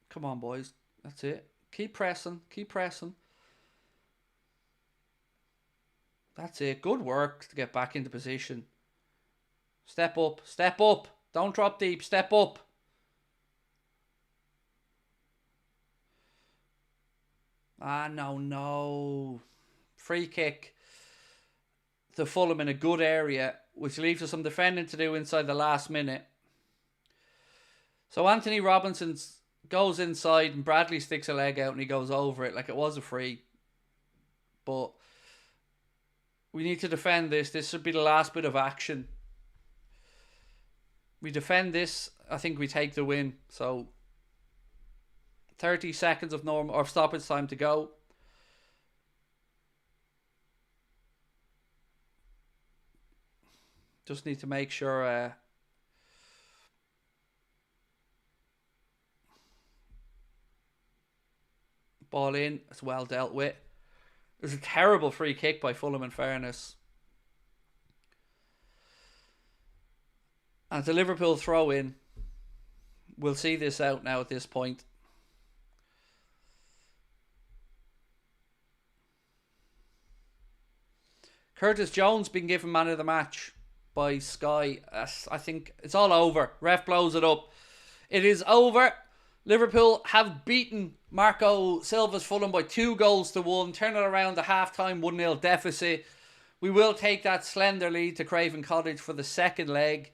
Come on, boys. That's it. Keep pressing. Keep pressing. That's it. Good work to get back into position. Step up. Step up. Don't drop deep. Step up. Ah, no. Free kick to Fulham in a good area, which leaves us some defending to do inside the last minute. So Anthony Robinson goes inside and Bradley sticks a leg out and he goes over it like it was a free. But we need to defend this. This should be the last bit of action. We defend this, I think we take the win. So 30 seconds of normal or stoppage time to go. Just need to make sure ball in. It's well dealt with. It was a terrible free kick by Fulham, in fairness. And the Liverpool throw in. We'll see this out now at this point. Curtis Jones being given man of the match by Sky. I think it's all over. Ref blows it up. It is over. Liverpool have beaten Marco Silva's Fulham by 2-1, turn it around the half-time 1-0 deficit. We will take that slender lead to Craven Cottage for the second leg.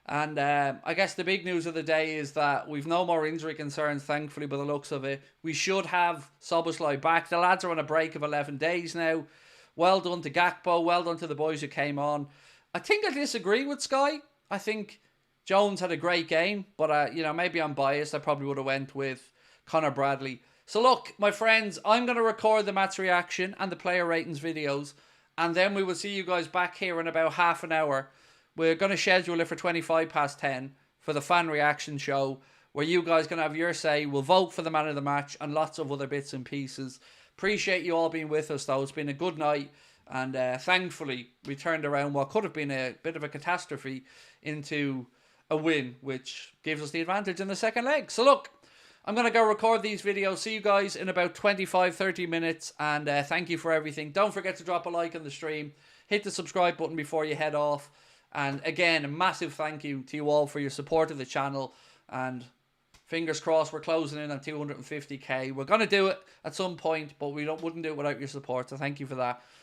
And I guess the big news of the day is that we've no more injury concerns, thankfully, by the looks of it. We should have Szoboszlai back. The lads are on a break of 11 days now. Well done to Gakpo. Well done to the boys who came on. I think I disagree with Sky. I think Jones had a great game, but maybe I'm biased. I probably would have went with Connor Bradley. So look, my friends, I'm going to record the match reaction and the player ratings videos, and then we will see you guys back here in about half an hour. We're going to schedule it for 10:25 for the fan reaction show, where you guys can have your say. We'll vote for the man of the match and lots of other bits and pieces. Appreciate you all being with us, though. It's been a good night, and thankfully we turned around what could have been a bit of a catastrophe into a win, which gives us the advantage in the second leg. So look, I'm going to go record these videos. See you guys in about 25-30 minutes, and thank you for everything. Don't forget to drop a like on the stream. Hit the subscribe button before you head off. And again, a massive thank you to you all for your support of the channel, and fingers crossed we're closing in on 250k. We're going to do it at some point, but we wouldn't do it without your support, so thank you for that.